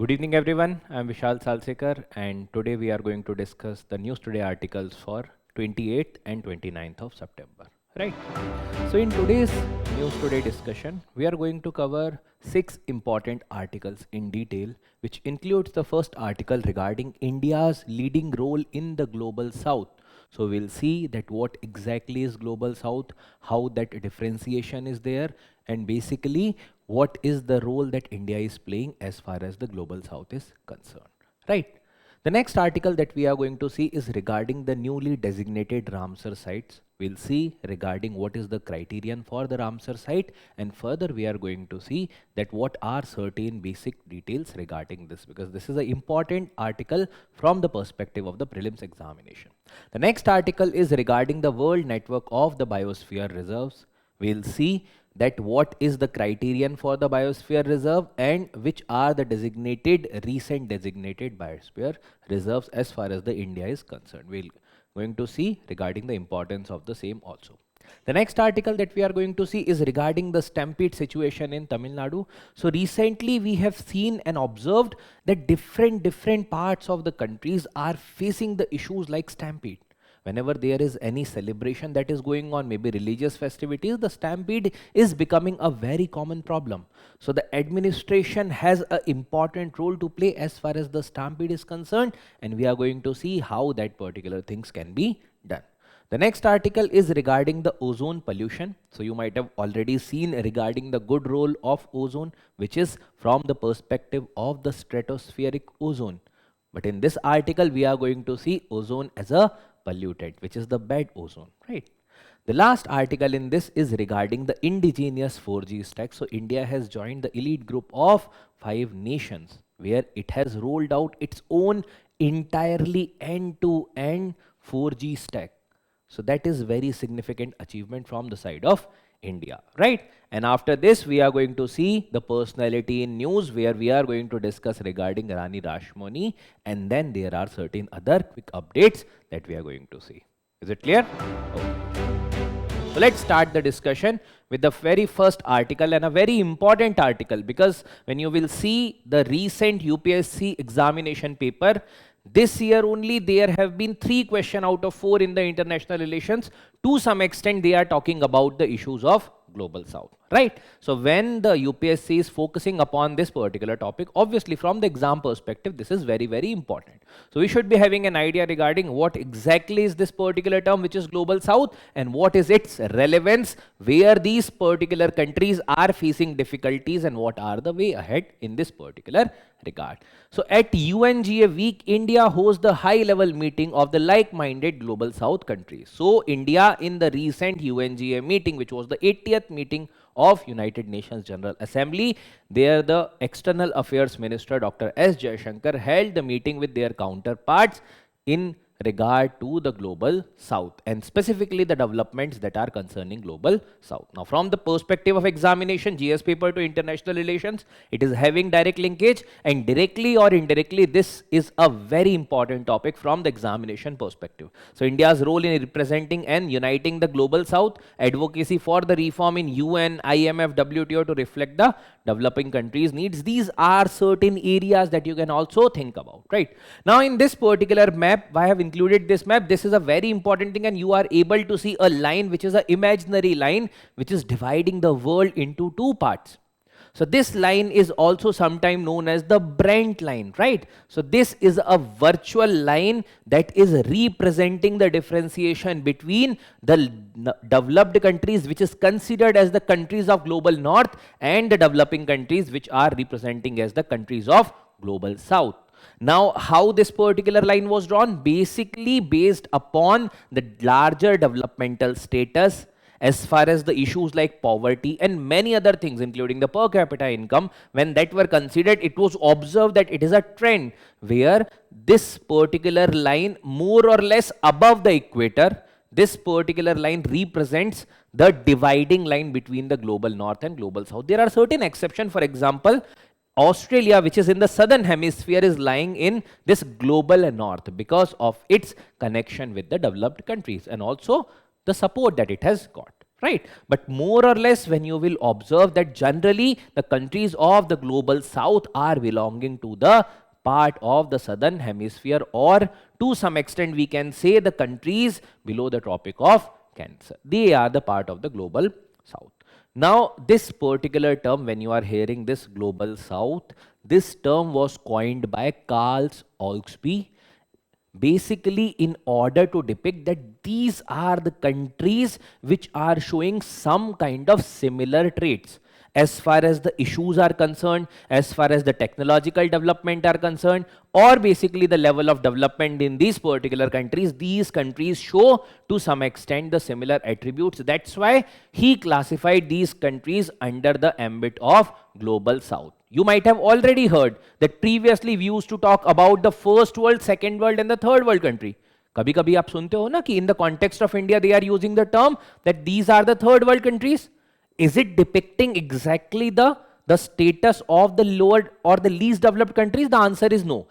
Good evening everyone, I am Vishal Salsekar and today we are going to discuss the News Today articles for 28th and 29th of September. Right. So in today's News Today discussion, we are going to cover 6 important articles in detail, which includes the first article regarding India's leading role in the Global South. So we'll see that what exactly is Global South, how that differentiation is there, and basically what is the role that India is playing as far as the Global South is concerned. Right. The next article that we are going to see is regarding the newly designated Ramsar sites. We'll see regarding what is the criterion for the Ramsar site, and further we are going to see that what are certain basic details regarding this, because this is an important article from the perspective of the prelims examination. The next article is regarding the World Network of the Biosphere Reserves. We'll see that what is the criterion for the Biosphere Reserve and which are the recent designated Biosphere Reserves as far as the India is concerned. We'll going to see regarding the importance of the same also. The next article that we are going to see is regarding the Stampede situation in Tamil Nadu. So recently we have seen and observed that different parts of the countries are facing the issues like Stampede. Whenever there is any celebration that is going on, maybe religious festivities, the stampede is becoming a very common problem. So the administration has an important role to play as far as the stampede is concerned, and we are going to see how that particular things can be done. The next article is regarding the ozone pollution. So you might have already seen regarding the good role of ozone, which is from the perspective of the stratospheric ozone. But in this article, we are going to see ozone as a pollutant, which is the bad ozone, right? The last article in this is regarding the indigenous 4G stack. So India has joined the elite group of 5 nations where it has rolled out its own entirely end-to-end 4G stack. So that is very significant achievement from the side of India, right? And after this, we are going to see the personality in news, where we are going to discuss regarding Rani Rashmoni, and then there are certain other quick updates that we are going to see. Is it clear? Okay. So let's start the discussion with the very first article, and a very important article, because when you will see the recent UPSC examination paper, this year only there have been 3 questions out of 4 in the international relations. To some extent they are talking about the issues of Global South, right? So when the UPSC is focusing upon this particular topic, obviously from the exam perspective, this is very important. So we should be having an idea regarding what exactly is this particular term, which is Global South, and what is its relevance, where these particular countries are facing difficulties, and what are the way ahead in this particular regard. So at UNGA week, India hosts the high-level meeting of the like-minded Global South countries. So India in the recent UNGA meeting, which was the 80th meeting of United Nations General Assembly, there the External Affairs Minister Dr. S. Jaishankar held the meeting with their counterparts in regard to the Global South, and specifically the developments that are concerning Global South. Now from the perspective of examination, GS paper to international relations, it is having direct linkage, and directly or indirectly this is a very important topic from the examination perspective. So India's role in representing and uniting the Global South, advocacy for the reform in UN, IMF, WTO to reflect the developing countries' needs. These are certain areas that you can also think about, right? Now in this particular map, I have included this map. This is a very important thing, and you are able to see a line which is an imaginary line which is dividing the world into 2 parts. So this line is also sometimes known as the Brent line, right? So this is a virtual line that is representing the differentiation between the developed countries, which is considered as the countries of Global North, and the developing countries, which are representing as the countries of Global South. Now, how this particular line was drawn? Basically based upon the larger developmental status, as far as the issues like poverty and many other things, including the per capita income, when that were considered, it was observed that it is a trend where this particular line, more or less above the equator, this particular line represents the dividing line between the Global North and Global South. There are certain exceptions. For example, Australia, which is in the southern hemisphere, is lying in this Global North because of its connection with the developed countries and also the support that it has got, right? But more or less, when you will observe that generally the countries of the global south are belonging to the part of the southern hemisphere, or to some extent we can say the countries below the Tropic of Cancer. They are the part of the global south. Now, this particular term, when you are hearing this global south, this term was coined by Carl Oglesby, basically in order to depict that these are the countries which are showing some kind of similar traits as far as the issues are concerned, as far as the technological development are concerned, or basically the level of development in these particular countries. These countries show to some extent the similar attributes. That's why he classified these countries under the ambit of global south. You might have already heard that previously we used to talk about the first world, second world and the third world country. कभी कभी आप सुनते हो ना कि in the context of India they are using the term that these are the third world countries. Is it depicting exactly the status of the lower or the least developed countries? The answer is no.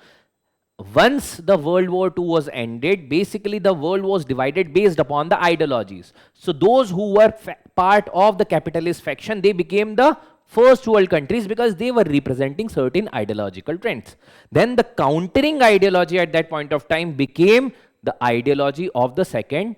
Once the World War II was ended, basically the world was divided based upon the ideologies. So those who were part of the capitalist faction, they became the first world countries because they were representing certain ideological trends. Then the countering ideology at that point of time became the ideology of the second,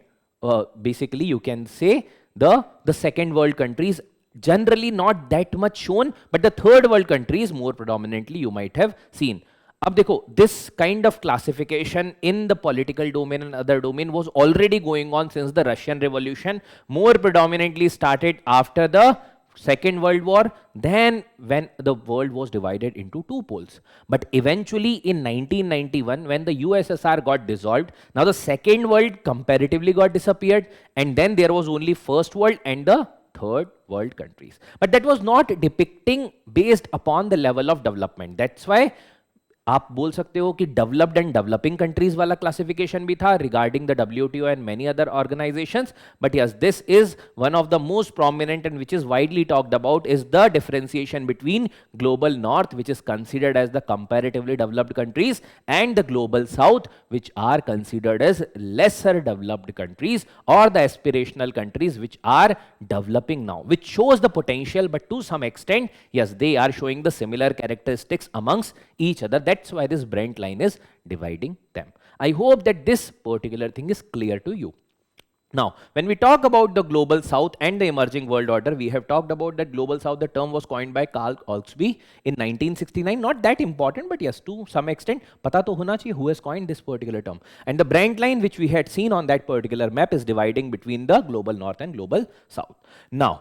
basically you can say the second world countries, generally not that much shown, but the third world countries more predominantly you might have seen. अब देखो, this kind of classification in the political domain and other domain was already going on since the Russian Revolution, more predominantly started after the Second World War, then when the world was divided into two poles. But eventually in 1991, when the USSR got dissolved, now the second world comparatively got disappeared, and then there was only first world and the third world countries. But that was not depicting based upon the level of development. That's why आप बोल सकते हो कि developed and developing countries वाला classification भी था regarding the WTO and many other organisations, but yes this is one of the most prominent and which is widely talked about is the differentiation between global north which is considered as the comparatively developed countries and the global south which are considered as lesser developed countries or the aspirational countries which are developing now, which shows the potential, but to some extent yes, they are showing the similar characteristics amongst each other. That's why this Brent line is dividing them. I hope that this particular thing is clear to you. Now, when we talk about the global south and the emerging world order, we have talked about that global south. The term was coined by Carl Oglesby in 1969. Not that important, but yes, to some extent, pata to hona chahiye who has coined this particular term. And the Brent line, which we had seen on that particular map, is dividing between the global north and global south. Now,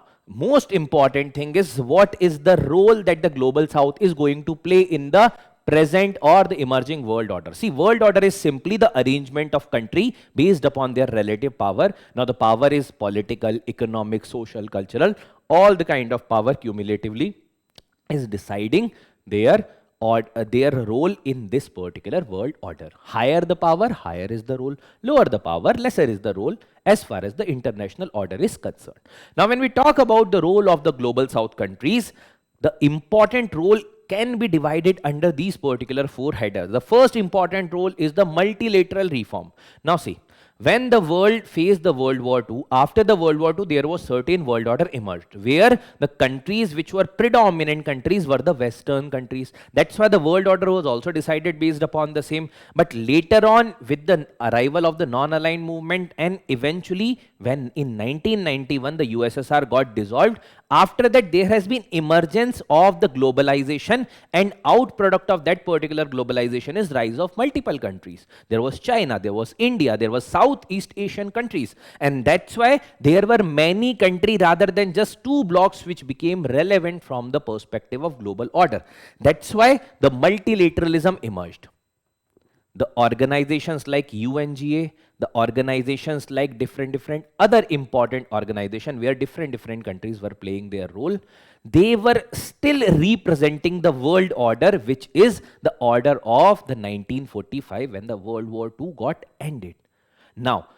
most important thing is what is the role that the global south is going to play in the present or the emerging world order. See, world order is simply the arrangement of country based upon their relative power. Now, the power is political, economic, social, cultural, all the kind of power cumulatively is deciding their role in this particular world order. Higher the power, higher is the role. Lower the power, lesser is the role as far as the international order is concerned. Now, when we talk about the role of the global south countries, the important role can be divided under these particular four headers. The first important role is the multilateral reform. Now see, when the world faced the World War II, after the World War II, there was certain world order emerged, where the countries which were predominant countries were the Western countries. That's why the world order was also decided based upon the same. But later on, with the arrival of the non-aligned movement, and eventually when in 1991 the USSR got dissolved, after that there has been emergence of the globalization, and outproduct of that particular globalization is rise of multiple countries. There was China, there was India, there was Southeast Asian countries, and that's why there were many countries rather than just two blocks which became relevant from the perspective of global order. That's why the multilateralism emerged. The organizations like UNGA, the organizations like different other important organizations where different countries were playing their role, they were still representing the world order, which is the order of the 1945 when the World War II got ended. Now,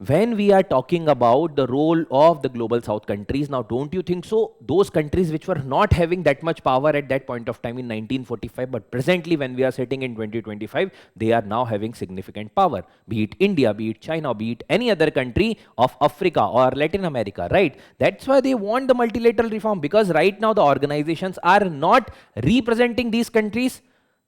when we are talking about the role of the global south countries, now don't you think so? Those countries which were not having that much power at that point of time in 1945, but presently when we are sitting in 2025, they are now having significant power. Be it India, be it China, be it any other country of Africa or Latin America, right? That's why they want the multilateral reform, because right now the organizations are not representing these countries.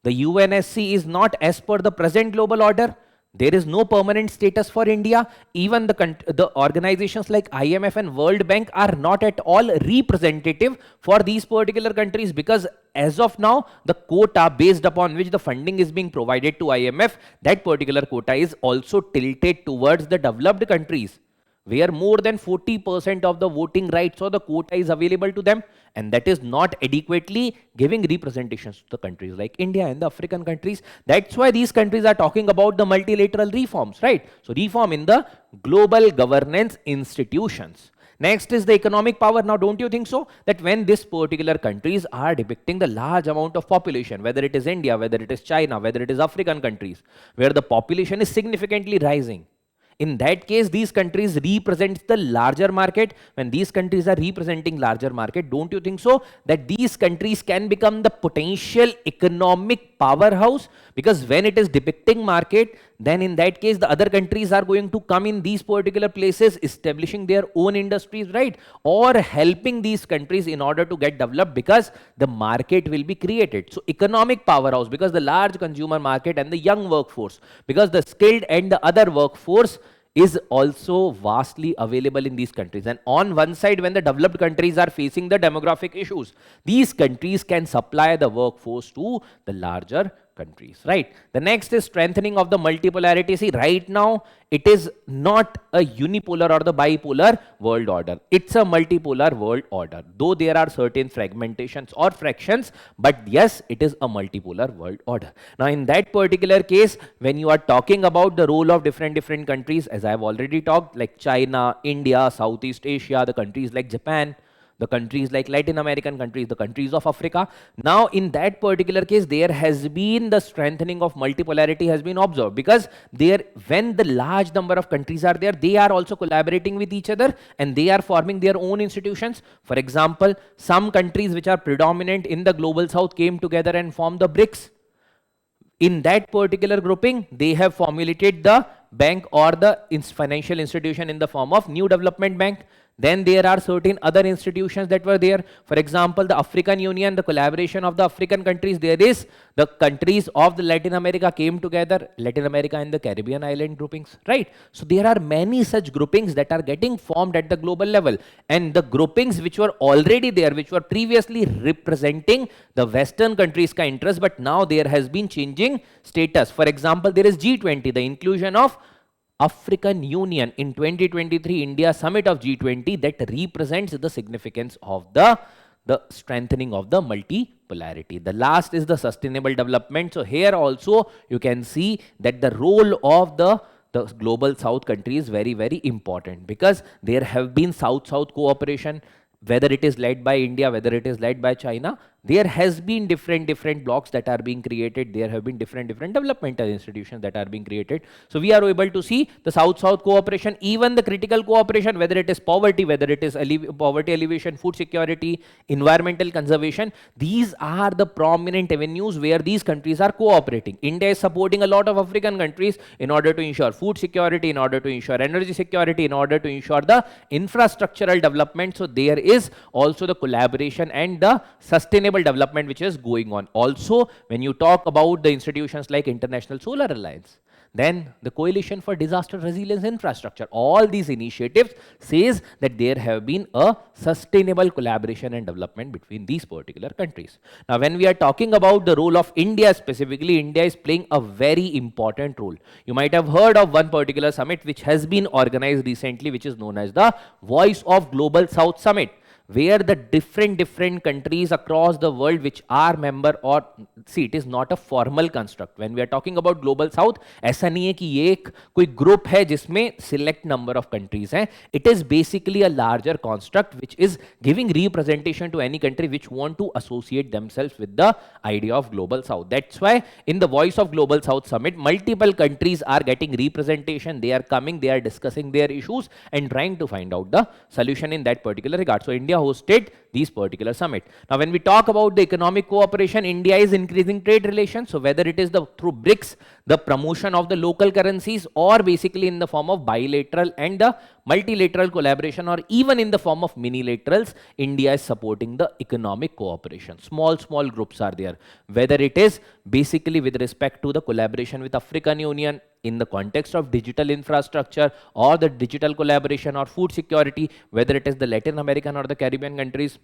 The UNSC is not as per the present global order. There is no permanent status for India. Even the organizations like IMF and World Bank are not at all representative for these particular countries, because as of now, the quota based upon which the funding is being provided to IMF, that particular quota is also tilted towards the developed countries, where more than 40% of the voting rights or the quota is available to them, and that is not adequately giving representations to the countries like India and the African countries. That's why these countries are talking about the multilateral reforms, right? So reform in the global governance institutions. Next is the economic power. Now don't you think so that when these particular countries are depicting the large amount of population, whether it is India, whether it is China, whether it is African countries, where the population is significantly rising, in that case, these countries represent the larger market. When these countries are representing larger market, don't you think so that these countries can become the potential economic powerhouse? Because when it is depicting market, then in that case, the other countries are going to come in these particular places, establishing their own industries, right? Or helping these countries in order to get developed, because the market will be created. So economic powerhouse, because the large consumer market and the young workforce, because the skilled and the other workforce is also vastly available in these countries. And on one side, when the developed countries are facing the demographic issues, these countries can supply the workforce to the larger countries, right? The next is strengthening of the multipolarity. See, right now, it is not a unipolar or the bipolar world order. It's a multipolar world order. Though there are certain fragmentations or fractions, but yes, it is a multipolar world order. Now, in that particular case, when you are talking about the role of different countries, as I have already talked, like China, India, Southeast Asia, the countries like Japan, the countries like Latin American countries, the countries of Africa. Now, in that particular case, there has been the strengthening of multipolarity has been observed, because there, when the large number of countries are there, they are also collaborating with each other and they are forming their own institutions. For example, some countries which are predominant in the global south came together and formed the BRICS. In that particular grouping, they have formulated the bank or the financial institution in the form of New Development Bank. Then there are certain other institutions that were there. For example, the African Union, the collaboration of the African countries, there is the countries of the Latin America came together, Latin America and the Caribbean island groupings, right? So there are many such groupings that are getting formed at the global level. And the groupings which were already there, which were previously representing the Western countries' interest, but now there has been changing status. For example, there is G20, the inclusion of African Union in 2023 India Summit of G20, that represents the significance of the strengthening of the multipolarity. The last is the sustainable development. So here also you can see that the role of the global south country is very, very important, because there have been south-south cooperation, whether it is led by India, whether it is led by China. There has been different blocks that are being created. There have been different developmental institutions that are being created. So we are able to see the South-South cooperation, even the critical cooperation, whether it is poverty, whether it is poverty alleviation, food security, environmental conservation. These are the prominent avenues where these countries are cooperating. India is supporting a lot of African countries in order to ensure food security, in order to ensure energy security, in order to ensure the infrastructural development. So there is also the collaboration and the sustainable development which is going on. Also, when you talk about the institutions like International Solar Alliance, then the Coalition for Disaster Resilience Infrastructure, all these initiatives says that there have been a sustainable collaboration and development between these particular countries. Now, when we are talking about the role of India specifically, India is playing a very important role. You might have heard of one particular summit which has been organized recently, which is known as the Voice of Global South Summit, where the different countries across the world which are member, or see, it is not a formal construct. When we are talking about global south, ऐसा नहीं है कि ये एक कोई group है जिसमें select number of countries हैं. It is basically a larger construct which is giving representation to any country which want to associate themselves with the idea of global south. That's why in the Voice of Global South Summit, multiple countries are getting representation. They are coming, they are discussing their issues and trying to find out the solution in that particular regard. So India hosted these particular summit. Now, when we talk about the economic cooperation, India is increasing trade relations. So whether it is through BRICS, the promotion of the local currencies, or basically in the form of bilateral and the multilateral collaboration, or even in the form of minilaterals, India is supporting the economic cooperation. Small groups are there. Whether it is basically with respect to the collaboration with African Union in the context of digital infrastructure, or the digital collaboration, or food security, whether it is the Latin American or the Caribbean countries,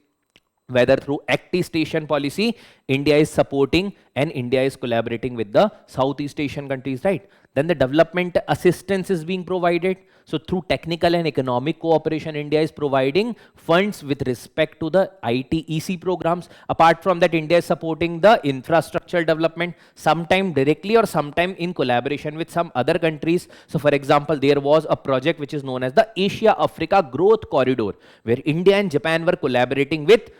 whether through East Asian policy, India is supporting and India is collaborating with the Southeast Asian countries, right? Then the development assistance is being provided. So through technical and economic cooperation, India is providing funds with respect to the ITEC programs. Apart from that, India is supporting the infrastructure development, sometime directly or sometime in collaboration with some other countries. So for example, there was a project which is known as the Asia-Africa Growth Corridor, where India and Japan were collaborating with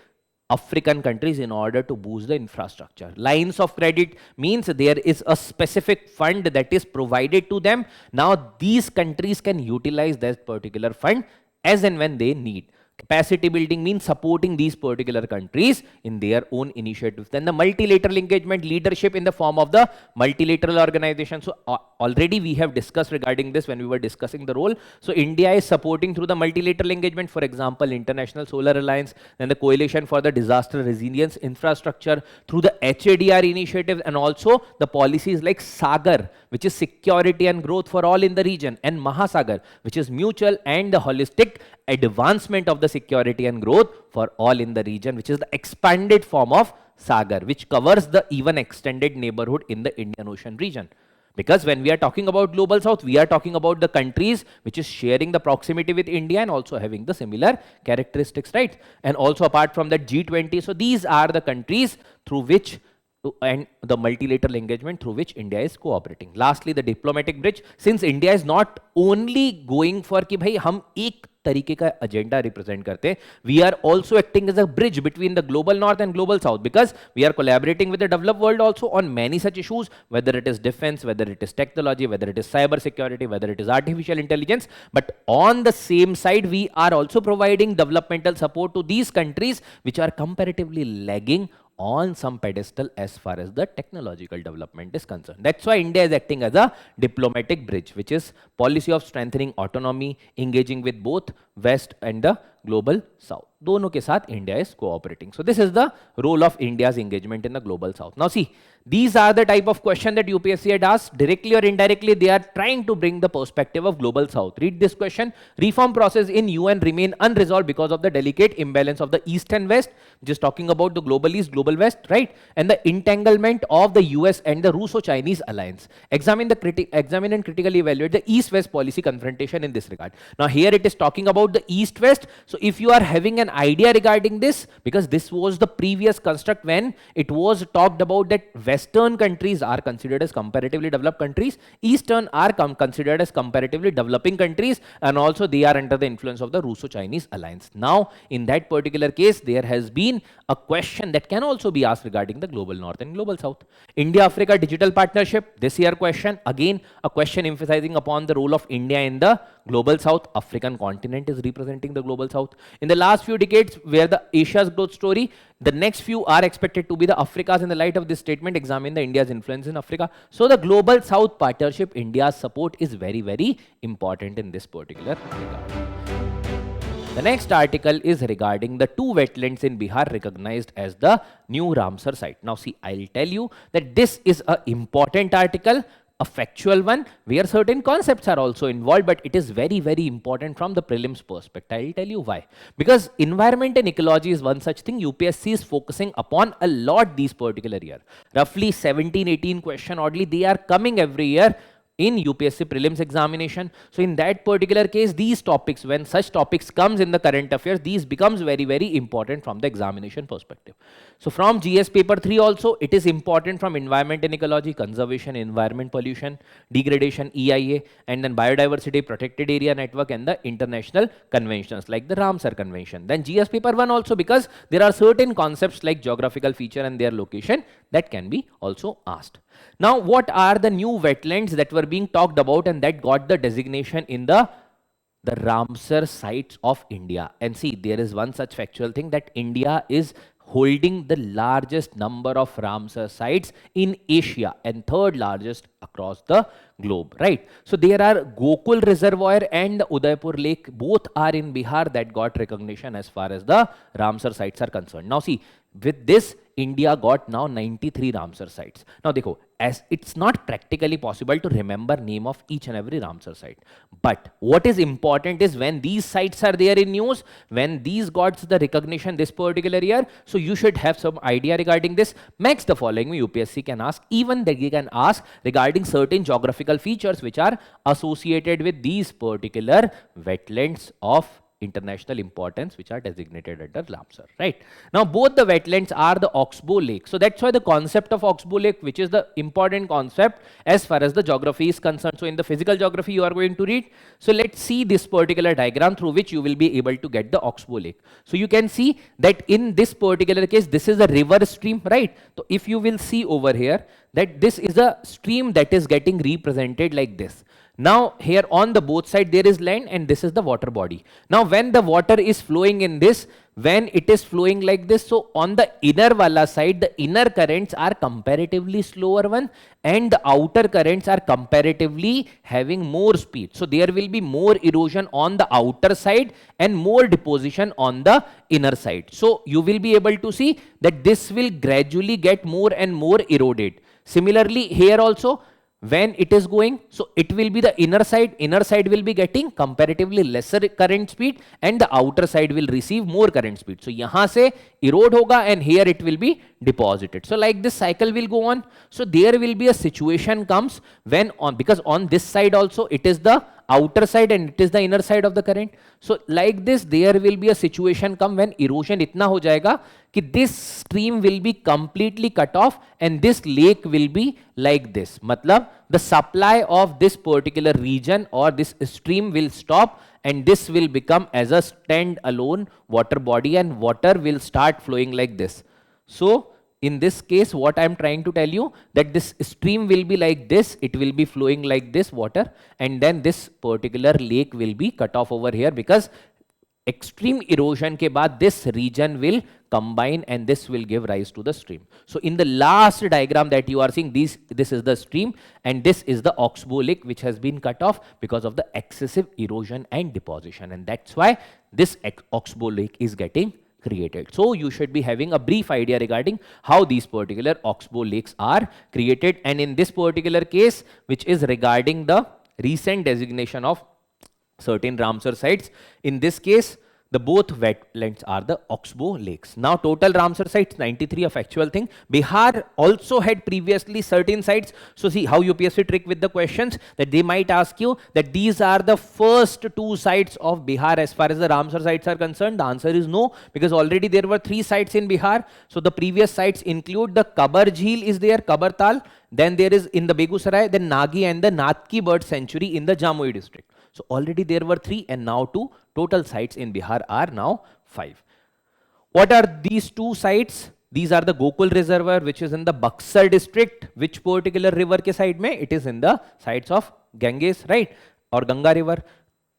African countries in order to boost the infrastructure. Lines of credit means there is a specific fund that is provided to them. Now these countries can utilize that particular fund as and when they need. Capacity building means supporting these particular countries in their own initiatives. Then the multilateral engagement, leadership in the form of the multilateral organization. So already we have discussed regarding this when we were discussing the role. So India is supporting through the multilateral engagement, for example, International Solar Alliance, then the Coalition for the Disaster Resilience Infrastructure, through the HADR initiative, and also the policies like Sagar, which is security and growth for all in the region, and Mahasagar, which is mutual and the holistic advancement of the security and growth for all in the region, which is the expanded form of Sagar, which covers the even extended neighborhood in the Indian Ocean region. Because when we are talking about global south, we are talking about the countries which is sharing the proximity with India and also having the similar characteristics, right? And also apart from that, G20. So these are the countries through which and the multilateral engagement through which India is cooperating. Lastly, the diplomatic bridge. Since India is not only going for कि भाई हम एक तरीके का agenda represent करते हैं, we are also acting as a bridge between the global north and global south, because we are collaborating with the developed world also on many such issues, whether it is defense, whether it is technology, whether it is cyber security, whether it is artificial intelligence. But on the same side, we are also providing developmental support to these countries which are comparatively lagging on some pedestal as far as the technological development is concerned. That's why India is acting as a diplomatic bridge, which is policy of strengthening autonomy, engaging with both West and the global South. दोनों के साथ India is cooperating. So this is the role of India's engagement in the global South. Now see, these are the type of question that UPSC had asked. Directly or indirectly, they are trying to bring the perspective of global South. Read this question. Reform process in UN remain unresolved because of the delicate imbalance of the East and West, which is talking about the global East, global West, right? And the entanglement of the US and the Russo-Chinese alliance. Examine and critically evaluate the East-West policy confrontation in this regard. Now here it is talking about the East-West. So if you are having an idea regarding this, because this was the previous construct when it was talked about that Western countries are considered as comparatively developed countries, Eastern are considered as comparatively developing countries, and also they are under the influence of the Russo-Chinese alliance. Now, in that particular case, there has been a question that can also be asked regarding the global North and global South. India-Africa Digital Partnership, this year question, again a question emphasizing upon the role of India in the global South. African continent is representing the global South. In the last few decades, where the Asia's growth story, the next few are expected to be the Africas. In the light of this statement, examine the India's influence in Africa. So the global South partnership, India's support is very, very important in this particular regard. The next article is regarding the two wetlands in Bihar recognized as the new Ramsar site. Now see, I'll tell you that this is an important article, a factual one, where certain concepts are also involved, but it is very, very important from the prelims perspective. I'll tell you why. Because environment and ecology is one such thing UPSC is focusing upon a lot these particular year. Roughly 17, 18 question oddly, they are coming every year. in UPSC prelims examination. So in that particular case, these topics, when such topics comes in the current affairs, these becomes very, very important from the examination perspective. So from GS paper 3 also, it is important from environment and ecology, conservation, environment pollution, degradation, EIA, and then biodiversity, protected area network, and the international conventions like the Ramsar Convention. Then GS paper 1 also, because there are certain concepts like geographical feature and their location that can be also asked. Now, what are the new wetlands that were being talked about and that got the designation in the Ramsar Sites of India? And see, there is one such factual thing that India is holding the largest number of Ramsar sites in Asia and third largest across the globe, right? So there are Gokul Reservoir and Udaipur Lake, both are in Bihar, that got recognition as far as the Ramsar sites are concerned. Now see, with this, India got now 93 Ramsar sites. Now dekho, as it's not practically possible to remember name of each and every Ramsar site. But what is important is when these sites are there in news, when these got the recognition this particular year, so you should have some idea regarding this. Max the following UPSC can ask, even they can ask regarding certain geographical features which are associated with these particular wetlands of international importance which are designated under Ramsar, right? Now both the wetlands are the Oxbow Lake. So that's why the concept of Oxbow Lake, which is the important concept as far as the geography is concerned. So in the physical geography you are going to read. So let's see this particular diagram through which you will be able to get the Oxbow Lake. So you can see that in this particular case, this is a river stream, right? So if you will see over here that this is a stream that is getting represented like this. Now here on the both side there is land and this is the water body. Now when the water is flowing in this, when it is flowing like this, so on the inner wala side, the inner currents are comparatively slower one and the outer currents are comparatively having more speed. So there will be more erosion on the outer side and more deposition on the inner side. So you will be able to see that this will gradually get more and more eroded. Similarly here also, when it is going, so it will be the inner side will be getting comparatively lesser current speed and the outer side will receive more current speed. So yahan se erode hoga and here it will be deposited. So like this cycle will go on. So there will be a situation comes when on, because on this side also it is the outer side and it is the inner side of the current. So like this there will be a situation come when erosion itna ho jayega कि this stream will be completely cut off and this lake will be like this. मतलब the supply of this particular region or this stream will stop and this will become as a stand-alone water body and water will start flowing like this. So in this case, what I am trying to tell you that this stream will be like this, it will be flowing like this water and then this particular lake will be cut off over here because extreme erosion के बाद this region will combine and this will give rise to the stream. So in the last diagram that you are seeing, this is the stream and this is the Oxbow Lake which has been cut off because of the excessive erosion and deposition, and that's why this Oxbow Lake is getting created. So you should be having a brief idea regarding how these particular Oxbow Lakes are created, and in this particular case which is regarding the recent designation of certain Ramsar sites, in this case the both wetlands are the Oxbow Lakes. Now total Ramsar sites 93 of actual thing. Bihar also had previously certain sites. So see how UPSC trick with the questions that they might ask you that these are the first two sites of Bihar as far as the Ramsar sites are concerned. The answer is no, because already there were 3 sites in Bihar. So the previous sites include the Kabar Jheel is there, Kabartal, then there is in the Begusarai, then Nagi and the Natki Bird Sanctuary in the Jamui district. So already there were 3 and now 2. Total sites in Bihar are now 5. What are these 2 sites? These are the Gokul Reservoir which is in the Buxar district. Which particular river ke side mein? It is in the sides of Ganges, right? Or Ganga river.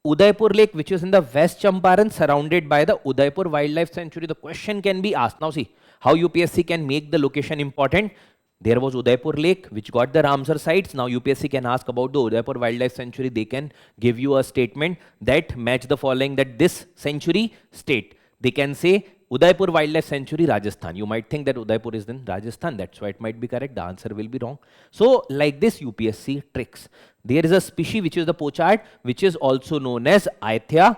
Udaipur Lake which is in the West Champaran surrounded by the Udaipur Wildlife Sanctuary. The question can be asked. Now see how UPSC can make the location important. There was Udaipur Lake which got the Ramsar sites. Now UPSC can ask about the Udaipur Wildlife Sanctuary. They can give you a statement that match the following, that this sanctuary state. They can say Udaipur Wildlife Sanctuary, Rajasthan. You might think that Udaipur is in Rajasthan. That's why it might be correct. The answer will be wrong. So like this UPSC tricks. There is a species which is the pochard which is also known as Aithia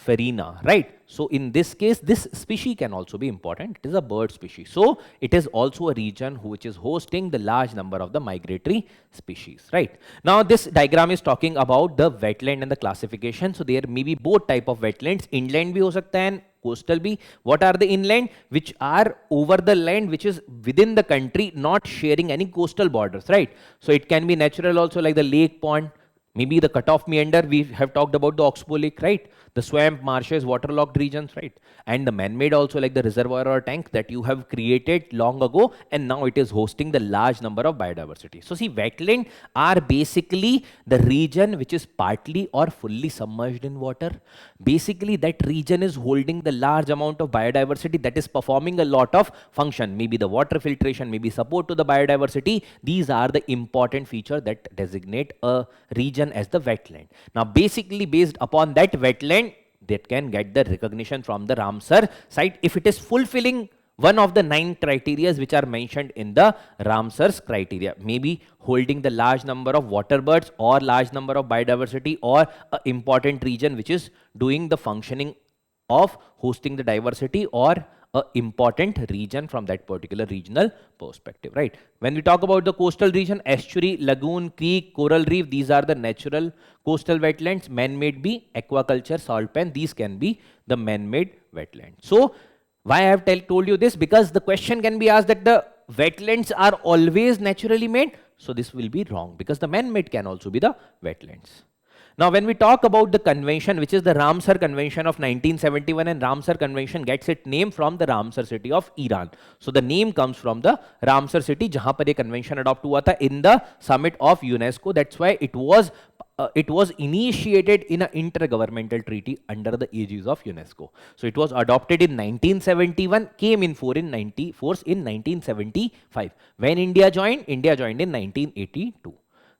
farina, right? So in this case, this species can also be important. It is a bird species. So it is also a region which is hosting the large number of the migratory species, right? Now this diagram is talking about the wetland and the classification. So there may be both type of wetlands. Inland bhi ho sakta hai and coastal bhi. What are the inland? Which are over the land which is within the country, not sharing any coastal borders, right? So it can be natural also, like the lake, pond, maybe the cutoff meander. We have talked about the oxbow lake, right? The swamp, marshes, waterlogged regions, right? And the man-made also, like the reservoir or tank that you have created long ago, and now it is hosting the large number of biodiversity. So see, wetland are basically the region which is partly or fully submerged in water. Basically, that region is holding the large amount of biodiversity that is performing a lot of function. Maybe the water filtration, maybe support to the biodiversity. These are the important features that designate a region as the wetland. Now, basically, based upon that wetland, that can get the recognition from the Ramsar site if it is fulfilling one of the 9 criteria which are mentioned in the Ramsar's criteria. Maybe holding the large number of water birds or large number of biodiversity, or an important region which is doing the functioning of hosting the diversity, or a important region from that particular regional perspective, right? When we talk about the coastal region, estuary, lagoon, creek, coral reef, these are the natural coastal wetlands. Man-made be aquaculture, salt pan, these can be the man-made wetlands. So why I have told you this? Because the question can be asked that the wetlands are always naturally made. So this will be wrong, because the man-made can also be the wetlands. Now, when we talk about the convention, which is the Ramsar Convention of 1971, and Ramsar Convention gets its name from the Ramsar city of Iran. So the name comes from the Ramsar city, jahan par ye convention adopt hua tha in the summit of UNESCO. That's why it was initiated in an intergovernmental treaty under the aegis of UNESCO. So it was adopted in 1971, came in force in 1975. When India joined in 1982.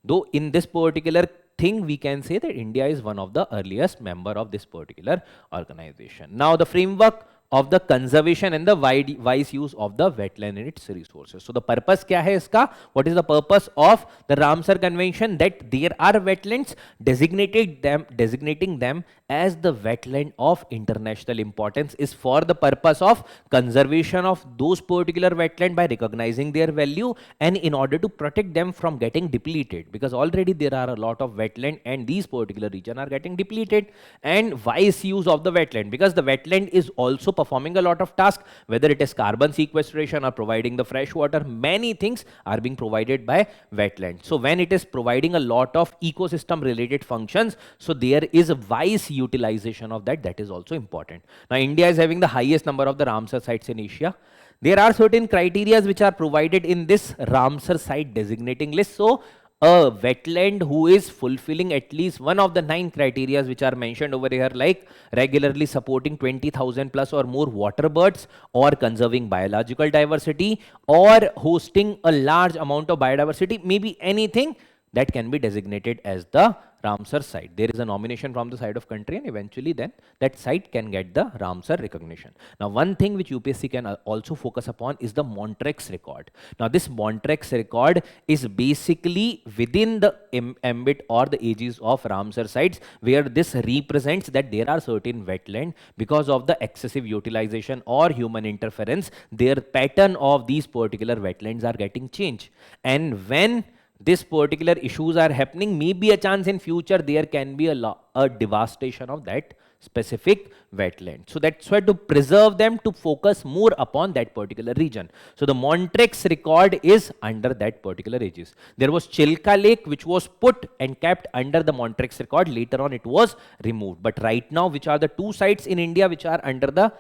Though in this particular thing, we can say that India is one of the earliest member of this particular organization. Now, the framework of the conservation and the wise use of the wetland and its resources. So the purpose kya hai iska? What is the purpose of the Ramsar Convention? That there are wetlands, designating them as the wetland of international importance is for the purpose of conservation of those particular wetland by recognizing their value, and in order to protect them from getting depleted, because already there are a lot of wetland and these particular region are getting depleted. And wise use of the wetland, because the wetland is also performing a lot of tasks, whether it is carbon sequestration or providing the fresh water. Many things are being provided by wetlands. So when it is providing a lot of ecosystem related functions, so there is a wise utilization of that. That is also important. Now, India is having the highest number of the Ramsar sites in Asia. There are certain criteria which are provided in this Ramsar site designating list. So a wetland who is fulfilling at least one of the 9 criteria which are mentioned over here, like regularly supporting 20,000 plus or more water birds, or conserving biological diversity, or hosting a large amount of biodiversity, maybe anything that can be designated as the Ramsar site. There is a nomination from the side of country, and eventually then that site can get the Ramsar recognition. Now, one thing which UPSC can also focus upon is the Montrex record. Now, this Montrex record is basically within the ambit or the aegis of Ramsar sites, where this represents that there are certain wetland, because of the excessive utilization or human interference, their pattern of these particular wetlands are getting changed. And when this particular issues are happening, maybe a chance in future there can be a devastation of that specific wetland. So that's why to preserve them, to focus more upon that particular region. So the Montrex record is under that particular aegis. There was Chilka Lake which was put and kept under the Montrex record. Later on it was removed. But right now, which are the 2 sites in India which are under the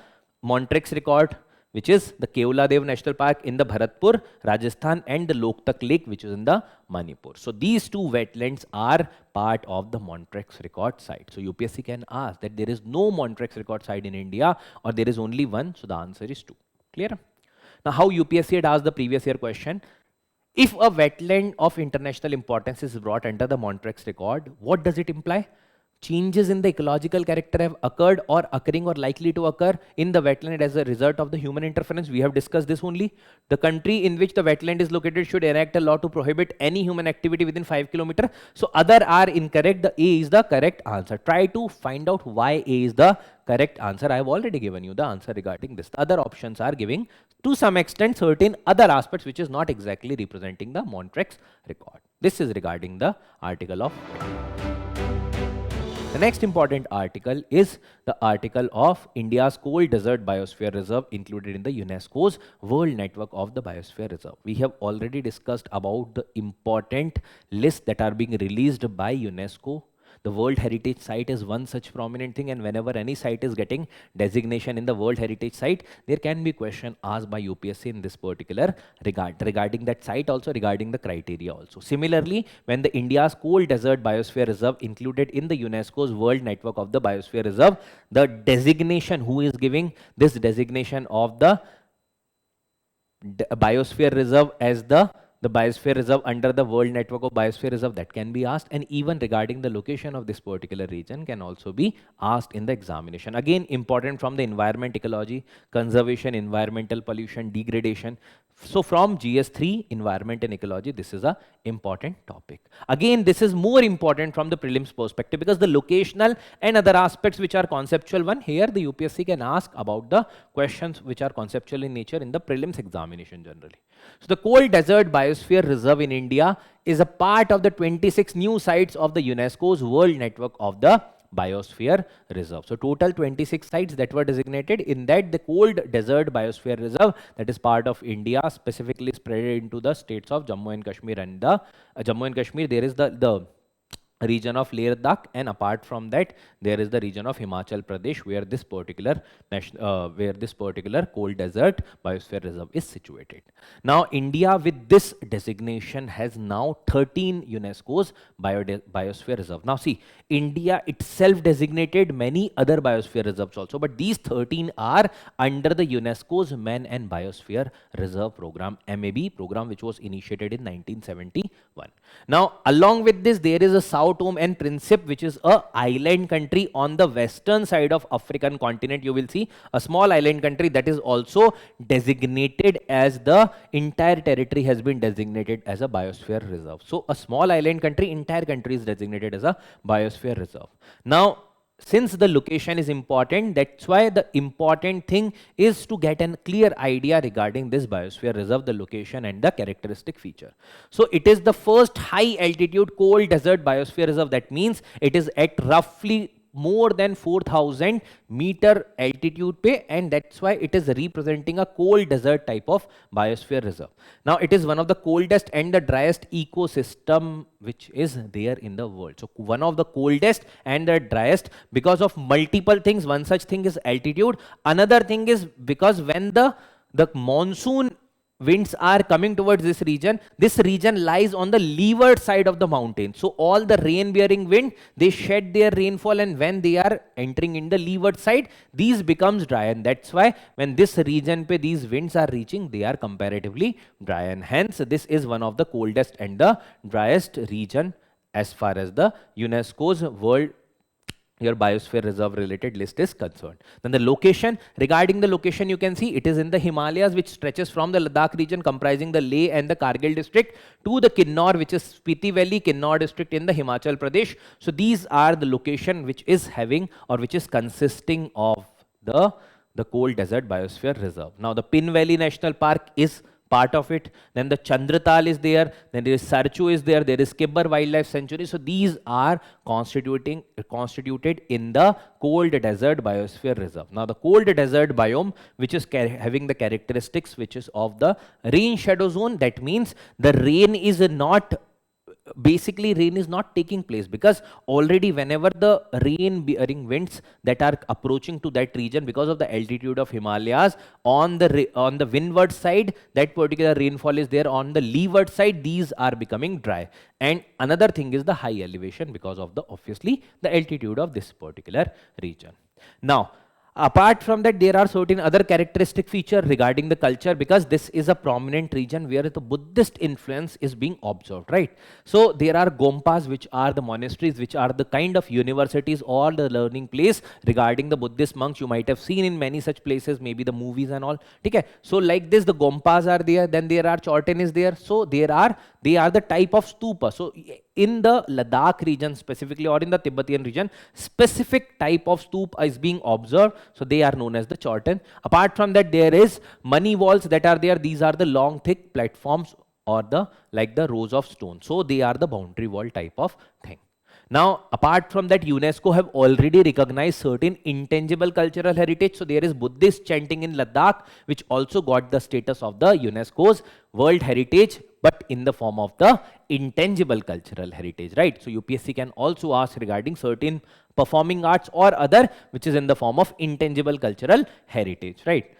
Montrex record? Which is the Keoladev National Park in the Bharatpur, Rajasthan, and the Loktak Lake, which is in the Manipur. So these 2 wetlands are part of the Montrex record site. So UPSC can ask that there is no Montrex record site in India, or there is only one. So the answer is 2. Clear? Now, how UPSC had asked the previous year question: if a wetland of international importance is brought under the Montrex record, what does it imply? changes in the ecological character have occurred or occurring or likely to occur in the wetland as a result of the human interference. We have discussed this only. The country in which the wetland is located should enact a law to prohibit any human activity within 5 kilometers. So other are incorrect. The A is the correct answer. Try to find out why A is the correct answer. I have already given you the answer regarding this. The other options are giving to some extent certain other aspects which is not exactly representing the Montrex record. This is regarding the article of. The next important article is the article of India's Cold Desert Biosphere Reserve included in the UNESCO's World Network of the Biosphere Reserve. We have already discussed about the important lists that are being released by UNESCO. The World Heritage Site is one such prominent thing, and whenever any site is getting designation in the World Heritage Site, there can be question asked by UPSC in this particular regarding that site, also regarding the criteria also. Similarly, when the India's Cold Desert Biosphere Reserve included in the UNESCO's World Network of the Biosphere Reserve, the designation, who is giving this designation of the Biosphere Reserve as the Biosphere Reserve under the World Network of Biosphere Reserve, that can be asked, and even regarding the location of this particular region can also be asked in the examination. Again, important from the environment, ecology, conservation, environmental pollution, degradation. So from GS3, environment and ecology, this is a important topic. Again, this is more important from the prelims perspective because the locational and other aspects which are conceptual one, here the UPSC can ask about the questions which are conceptual in nature in the prelims examination generally. So the Cold Desert Biosphere Reserve in India is a part of the 26 new sites of the UNESCO's World Network of the Biosphere Reserve. So total 26 sites that were designated. In that, the Cold Desert Biosphere Reserve, that is part of India, specifically spread into the states of Jammu and Kashmir, and the Jammu and Kashmir there is the region of Leh Ladakh, and apart from that there is the region of Himachal Pradesh where this particular Cold Desert Biosphere Reserve is situated. Now India with this designation has now 13 UNESCO's Biosphere Reserve. Now see, India itself designated many other Biosphere Reserves also, but these 13 are under the UNESCO's Man and Biosphere Reserve program, MAB program, which was initiated in 1971. Now along with this there is a Sao Tome and Principe, which is a island country on the western side of African continent. You will see a small island country that is also designated as the entire territory has been designated as a Biosphere Reserve. So a small island country, entire country is designated as a Biosphere Reserve. Now since the location is important, that's why the important thing is to get a clear idea regarding this Biosphere Reserve, the location and the characteristic feature. So it is the first high altitude cold desert Biosphere Reserve. That means it is at roughly more than 4,000 meter altitude pe, and that's why it is representing a cold desert type of Biosphere Reserve. Now it is one of the coldest and the driest ecosystem which is there in the world. So one of the coldest and the driest because of multiple things. One such thing is altitude. Another thing is because when the monsoon winds are coming towards this region lies on the leeward side of the mountain. So all the rain bearing wind, they shed their rainfall, and when they are entering in the leeward side, these becomes dry, and that's why when this region pe these winds are reaching, they are comparatively dry, and hence this is one of the coldest and the driest region as far as the UNESCO's World Biosphere Reserve related list is concerned. Then the location, regarding the location, you can see it is in the Himalayas, which stretches from the Ladakh region comprising the Leh and the Kargil district to the Kinnaur, which is Spiti Valley, Kinnaur district in the Himachal Pradesh. So these are the location which is having or which is consisting of the Cold Desert Biosphere Reserve. Now the Pin Valley National Park is part of it. Then the Chandratal is there. Then there is Sarchu is there. There is Kibber Wildlife Sanctuary. So these are constituted in the Cold Desert Biosphere Reserve. Now the Cold Desert biome, which is having the characteristics which is of the rain shadow zone. That means the rain is not taking place, because already whenever the rain bearing winds that are approaching to that region because of the altitude of Himalayas on the windward side, that particular rainfall is there. On the leeward side, these are becoming dry. And another thing is the high elevation because of the obviously the altitude of this particular region. Now Apart from that, there are certain other characteristic feature regarding the culture, because this is a prominent region where the Buddhist influence is being observed, right? So there are gompas, which are the monasteries, which are the kind of universities or the learning place regarding the Buddhist monks. You might have seen in many such places, maybe the movies and all. Okay, so like this, the gompas are there, then there are chorten is there. So they are the type of stupa. So in the Ladakh region specifically, or in the Tibetan region, specific type of stupa is being observed. So they are known as the chorten. Apart from that, there is money walls that are there. These are the long, thick platforms, or like the rows of stone. So they are the boundary wall type of thing. Now, apart from that, UNESCO have already recognized certain intangible cultural heritage. So there is Buddhist chanting in Ladakh, which also got the status of the UNESCO's World Heritage, but in the form of the intangible cultural heritage, right? So UPSC can also ask regarding certain performing arts or other, which is in the form of intangible cultural heritage, right?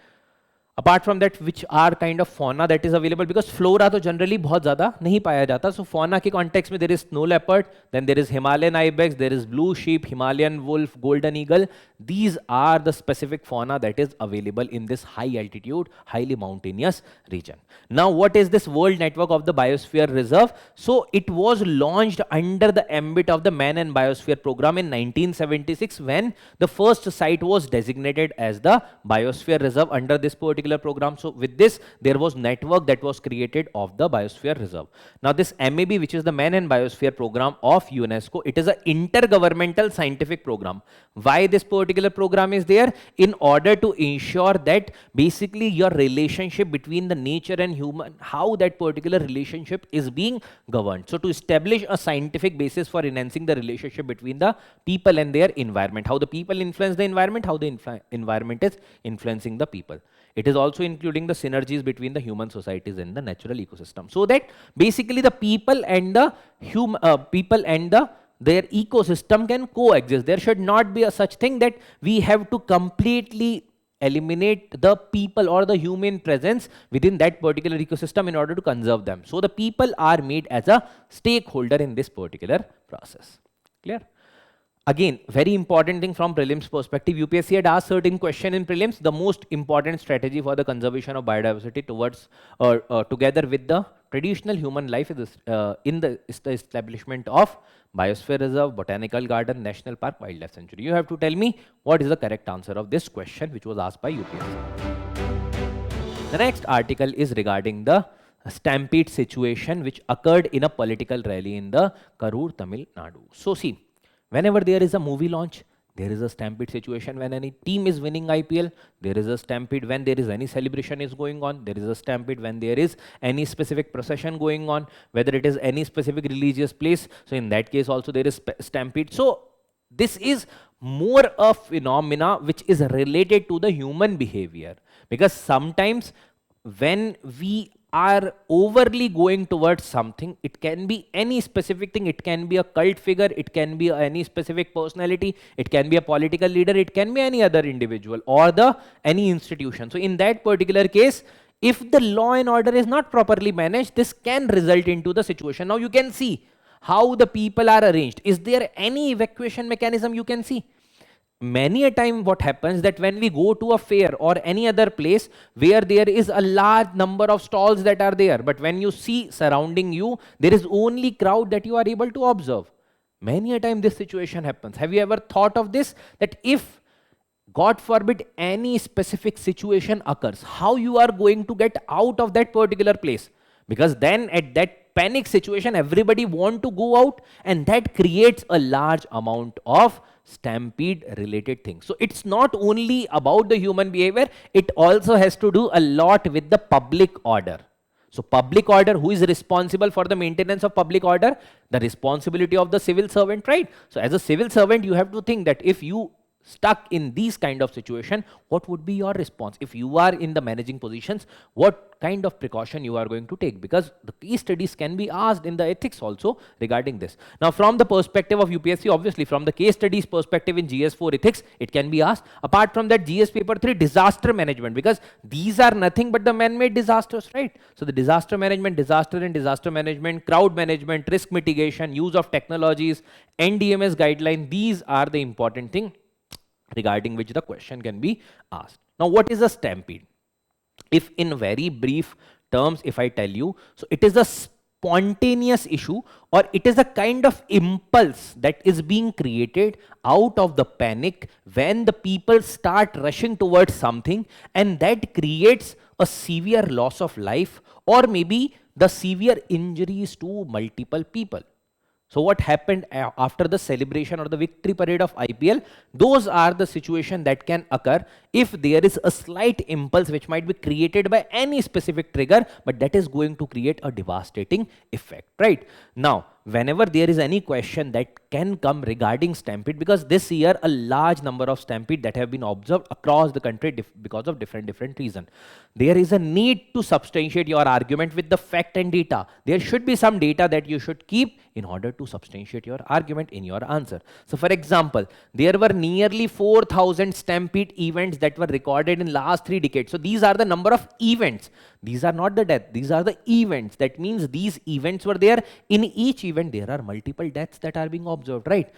Apart from that, which are kind of fauna that is available, because flora तो generally बहुत ज़्यादा नहीं पाया जाता. So fauna के context में there is snow leopard, then there is Himalayan ibex, there is blue sheep, Himalayan wolf, golden eagle. These are the specific fauna that is available in this high altitude, highly mountainous region. Now, what is this World Network of the Biosphere Reserve? So it was launched under the ambit of the Man and Biosphere program in 1976, when the first site was designated as the Biosphere Reserve under this particular program. So with this, there was network that was created of the Biosphere Reserve. Now this MAB, which is the Man and Biosphere program of UNESCO, it is an intergovernmental scientific program. Why this particular program is there? In order to ensure that basically your relationship between the nature and human, how that particular relationship is being governed. So to establish a scientific basis for enhancing the relationship between the people and their environment, how the people influence the environment, how the environment is influencing the people. It is also including the synergies between the human societies and the natural ecosystem, so that basically the people and the their ecosystem can coexist. There should not be a such thing that we have to completely eliminate the people or the human presence within that particular ecosystem in order to conserve them. So the people are made as a stakeholder in this particular process. Clear? Again, very important thing from prelims perspective, UPSC had asked certain question in prelims. The most important strategy for the conservation of biodiversity towards together with the traditional human life is the establishment of Biosphere Reserve, Botanical Garden, National Park, Wildlife Sanctuary. You have to tell me what is the correct answer of this question, which was asked by UPSC. The next article is regarding the Stampede situation which occurred in a political rally in the Karur, Tamil Nadu. So see, whenever there is a movie launch, there is a stampede situation. When any team is winning IPL, there is a stampede. When there is any celebration is going on, there is a stampede. When there is any specific procession going on, whether it is any specific religious place, so in that case also there is stampede. So this is more a phenomena which is related to the human behavior, because sometimes when we are overly going towards something, it can be any specific thing, it can be a cult figure, it can be any specific personality, it can be a political leader, it can be any other individual or any institution. So in that particular case, if the law and order is not properly managed, this can result into the situation. Now you can see how the people are arranged. Is there any evacuation mechanism you can see? Many a time what happens that when we go to a fair or any other place where there is a large number of stalls that are there, but when you see surrounding you, there is only crowd that you are able to observe. Many a time this situation happens. Have you ever thought of this? That if, God forbid, any specific situation occurs, how you are going to get out of that particular place? Because then at that panic situation, everybody want to go out, and that creates a large amount of stampede related things. So it's not only about the human behavior, it also has to do a lot with the public order. So public order, who is responsible for the maintenance of public order? The responsibility of the civil servant, right? So as a civil servant, you have to think that if you stuck in these kind of situation, what would be your response? If you are in the managing positions, what kind of precaution you are going to take? Because the case studies can be asked in the ethics also regarding this. Now from the perspective of UPSC, obviously from the case studies perspective in GS4 ethics, it can be asked. Apart from that, GS paper 3 disaster management, because these are nothing but the man-made disasters, right? So the disaster management, disaster and disaster management, crowd management, risk mitigation, use of technologies, NDMS guideline, these are the important thing regarding which the question can be asked. Now, what is a stampede? If in very brief terms, if I tell you, so it is a spontaneous issue, or it is a kind of impulse that is being created out of the panic when the people start rushing towards something, and that creates a severe loss of life or maybe the severe injuries to multiple people. So what happened after the celebration or the victory parade of IPL? Those are the situations that can occur if there is a slight impulse which might be created by any specific trigger, but that is going to create a devastating effect, right? Now, whenever there is any question that can come regarding stampede, because this year a large number of stampede that have been observed across the country because of different reasons. There is a need to substantiate your argument with the fact and data. There should be some data that you should keep in order to substantiate your argument in your answer. So for example, there were nearly 4,000 stampede events that were recorded in last 3 decades. So these are the number of events. These are not the death. These are the events. That means these events were there. In each event, there are multiple deaths that are being observed, right?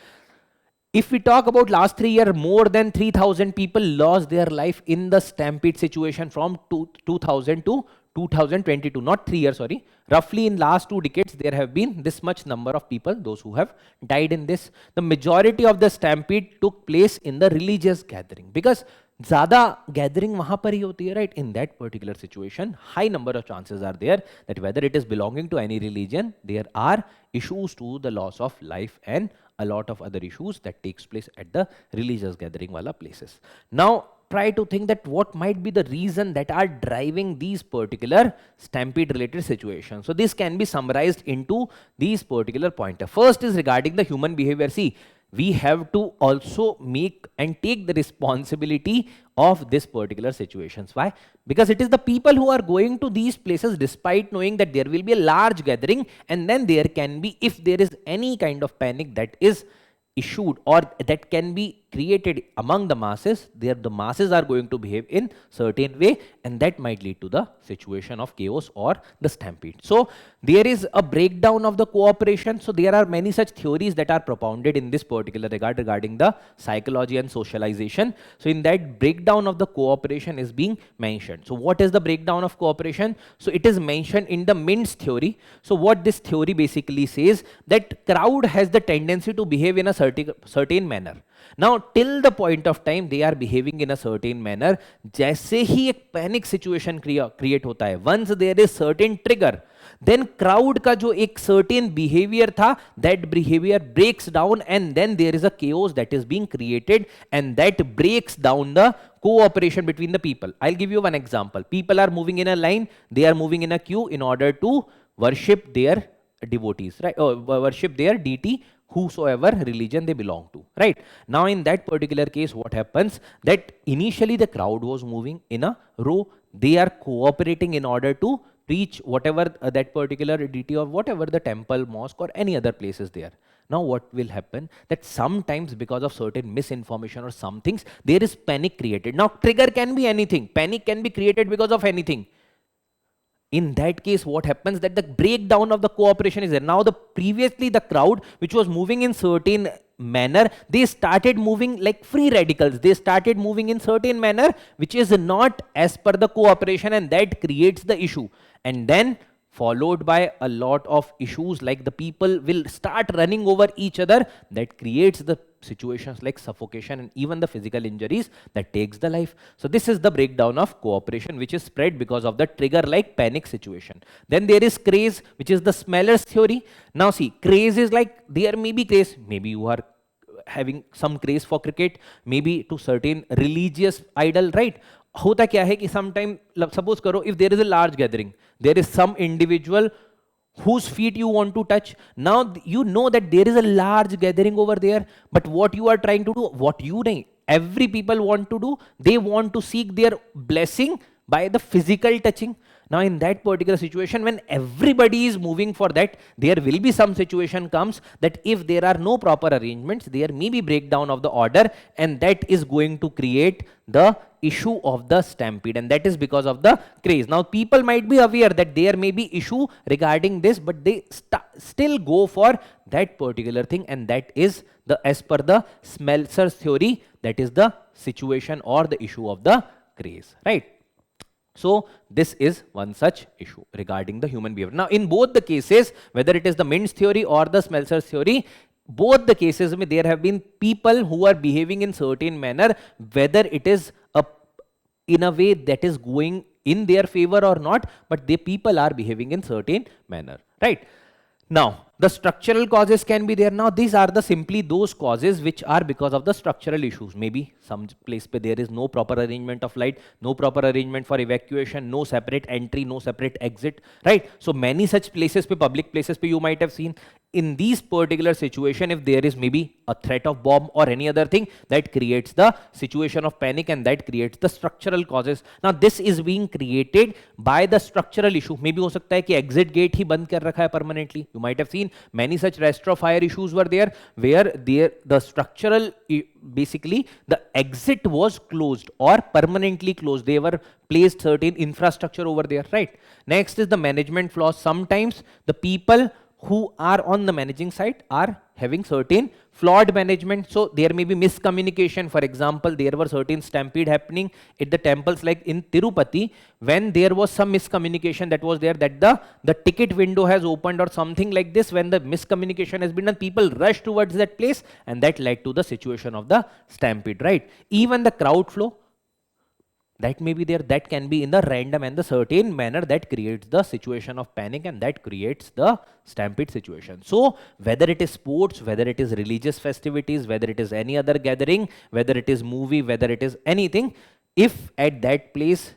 If we talk about last 3 years, more than 3,000 people lost their life in the stampede situation from 2000 to 2022, not 3 years, sorry. Roughly in last 2 decades, there have been this much number of people, those who have died in this. The majority of the stampede took place in the religious gathering, because ज़्यादा gathering वहाँ पर ही होती है, right? In that particular situation, high number of chances are there that whether it is belonging to any religion, there are issues to the loss of life and a lot of other issues that takes place at the religious gathering wala places. Now, try to think that what might be the reason that are driving these particular stampede related situations. So this can be summarized into these particular pointers. First is regarding the human behavior. See, we have to also make and take the responsibility of this particular situations. Why? Because it is the people who are going to these places despite knowing that there will be a large gathering, and then there can be, if there is any kind of panic that is issued or that can be created among the masses, there the masses are going to behave in certain way, and that might lead to the situation of chaos or the stampede. So there is a breakdown of the cooperation. So there are many such theories that are propounded in this particular regard regarding the psychology and socialization. So in that breakdown of the cooperation is being mentioned. So what is the breakdown of cooperation? So it is mentioned in the Mintz theory. So what this theory basically says, that crowd has the tendency to behave in a certain manner. Now till the point of time they are behaving in a certain manner, जैसे ही एक panic situation create होता है, once there is certain trigger, then crowd का जो एक certain behavior था, that behavior breaks down, and then there is a chaos that is being created, and that breaks down the cooperation between the people. I'll give you one example. People are moving in a line, they are moving in a queue in order to worship their devotees, right? Or worship their deity, whosoever religion they belong to, right? Now in that particular case, what happens, that initially the crowd was moving in a row, they are cooperating in order to reach whatever that particular deity or whatever the temple, mosque or any other place is there. Now what will happen, that sometimes because of certain misinformation or some things, there is panic created. Now trigger can be anything, panic can be created because of anything. In that case, what happens, that the breakdown of the cooperation is there. Now previously the crowd which was moving in certain manner, they started moving like free radicals. They started moving in certain manner which is not as per the cooperation, and that creates the issue. And then followed by a lot of issues like the people will start running over each other, that creates the situations like suffocation and even the physical injuries that takes the life. So this is the breakdown of cooperation which is spread because of the trigger like panic situation. Then there is craze, which is the Smeller's theory. Now see, craze is like, there may be craze, maybe you are having some craze for cricket, maybe to certain religious idol, right? होता क्या है कि sometime, suppose करो, if there is a large gathering, there is some individual whose feet you want to touch. Now you know that there is a large gathering over there, but what you are trying to do, what you नहीं, every people want to do, they want to seek their blessing by the physical touching. Now in that particular situation, when everybody is moving for that, there will be some situation comes that if there are no proper arrangements, there may be breakdown of the order, and that is going to create the issue of the stampede, and that is because of the craze. Now people might be aware that there may be issue regarding this, but they still go for that particular thing, and that is the, as per the Smelser's theory, that is the situation or the issue of the craze, right? So this is one such issue regarding the human behavior. Now in both the cases, whether it is the Mintz theory or the Smelser's theory, both the cases there have been people who are behaving in certain manner, whether it is in a way that is going in their favor or not, but the people are behaving in certain manner, right? Now the structural causes can be there. Now these are the simply those causes which are because of the structural issues. Maybe some place where there is no proper arrangement of light, no proper arrangement for evacuation, no separate entry, no separate exit, right? So many such places, public places you might have seen. In these particular situation, if there is maybe a threat of bomb or any other thing, that creates the situation of panic and that creates the structural causes. Now this is being created by the structural issue. Maybe हो सकता है कि exit gate ही बंद कर रखा है permanently. You might have seen many such rest of fire issues were there, where the structural, basically the exit was closed or permanently closed. They were placed certain infrastructure over there, right? Next is the management flaws. Sometimes the people who are on the managing side are having certain flawed management. So there may be miscommunication. For example, there were certain stampede happening at the temples like in Tirupati, when there was some miscommunication that was there, that the ticket window has opened or something like this. When the miscommunication has been done, people rush towards that place and that led to the situation of the stampede, right? Even the crowd flow, that may be there, that can be in the random and the certain manner that creates the situation of panic and that creates the stampede situation. So whether it is sports, whether it is religious festivities, whether it is any other gathering, whether it is movie, whether it is anything, if at that place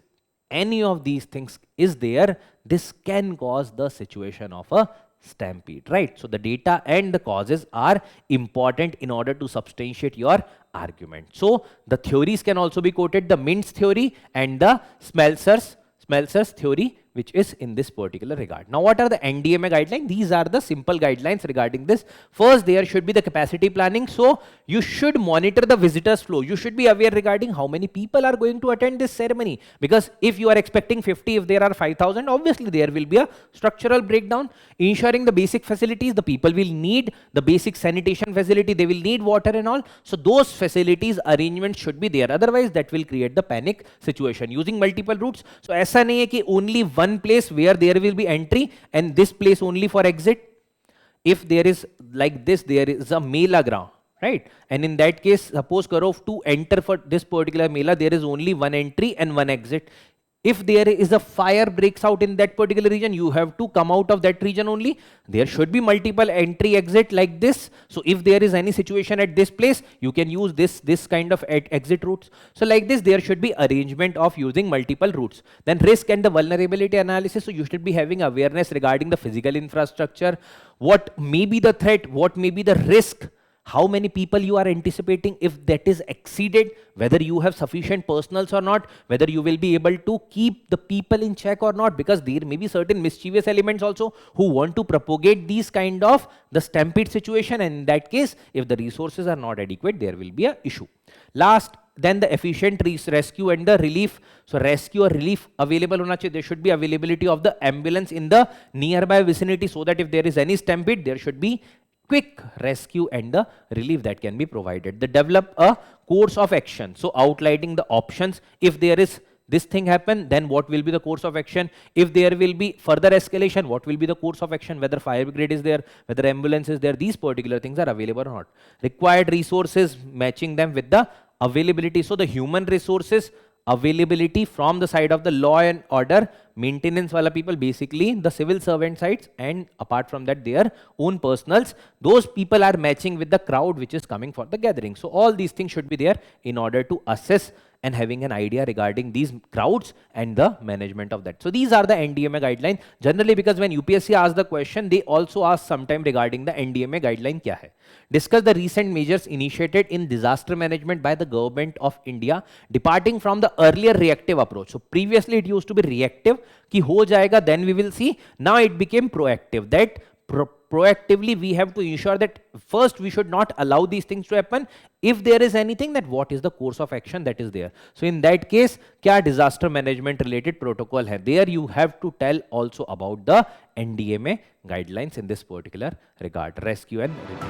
any of these things is there, this can cause the situation of a stampede, right? So the data and the causes are important in order to substantiate your argument. So the theories can also be quoted, the Mintz theory and the Smelser's theory, which is in this particular regard. Now what are the NDMA guidelines? These are the simple guidelines regarding this. First, there should be the capacity planning. So you should monitor the visitors flow. You should be aware regarding how many people are going to attend this ceremony, because if you are expecting 50, if there are 5,000, obviously there will be a structural breakdown. Ensuring the basic facilities, the people will need the basic sanitation facility, they will need water and all. So those facilities arrangements should be there, otherwise that will create the panic situation. Using multiple routes, so ऐसा नहीं है कि only one place where there will be entry and this place only for exit. If there is like this, there is a mela ground, right? And in that case, suppose karo to enter for this particular mela, there is only one entry and one exit. If there is a fire breaks out in that particular region, you have to come out of that region only. There should be multiple entry exit like this. So if there is any situation at this place, you can use this kind of exit routes. So like this, there should be arrangement of using multiple routes. Then risk and the vulnerability analysis. So you should be having awareness regarding the physical infrastructure. What may be the threat? What may be the risk? How many people you are anticipating, if that is exceeded, whether you have sufficient personals or not, whether you will be able to keep the people in check or not, because there may be certain mischievous elements also who want to propagate these kind of the stampede situation, and in that case, if the resources are not adequate, there will be an issue. Last, then the efficient rescue and the relief. So rescue or relief available hona chahiye. There should be availability of the ambulance in the nearby vicinity, so that if there is any stampede, there should be quick rescue and the relief that can be provided. They develop a course of action. So outlining the options. If there is this thing happen, then what will be the course of action? If there will be further escalation, what will be the course of action? Whether fire brigade is there, whether ambulance is there, these particular things are available or not. Required resources, matching them with the availability. So the human resources availability from the side of the law and order, maintenance wala people, basically the civil servant sides, and apart from that their own personals, those people are matching with the crowd which is coming for the gathering. So all these things should be there in order to assess and having an idea regarding these crowds and the management of that. So these are the NDMA guidelines. Generally, because when UPSC asks the question, they also ask sometime regarding the NDMA guideline kya hai. Discuss the recent measures initiated in disaster management by the government of India, departing from the earlier reactive approach. So previously it used to be reactive, ki ho jayega, then we will see. Now it became proactive, that proactively we have to ensure that first we should not allow these things to happen. If there is anything, that what is the course of action that is there. So in that case, kya disaster management related protocol hai, there you have to tell also about the NDMA guidelines in this particular regard, rescue and relief.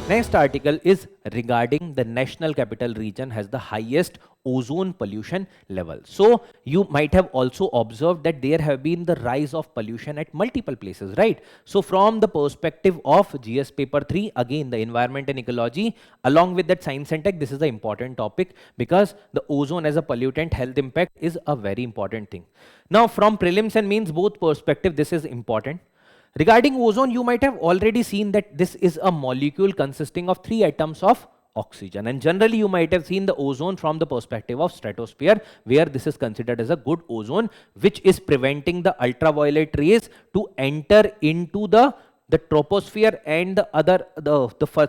Next article is regarding the national capital region has the highest ozone pollution level. So you might have also observed that there have been the rise of pollution at multiple places, right? So from the perspective of GS paper 3, again the environment and ecology, along with that science and tech, this is the important topic because the ozone as a pollutant health impact is a very important thing. Now from prelims and means both perspective, this is important. Regarding ozone, you might have already seen that this is a molecule consisting of 3 atoms of oxygen, and generally you might have seen the ozone from the perspective of stratosphere, where this is considered as a good ozone which is preventing the ultraviolet rays to enter into the troposphere and the other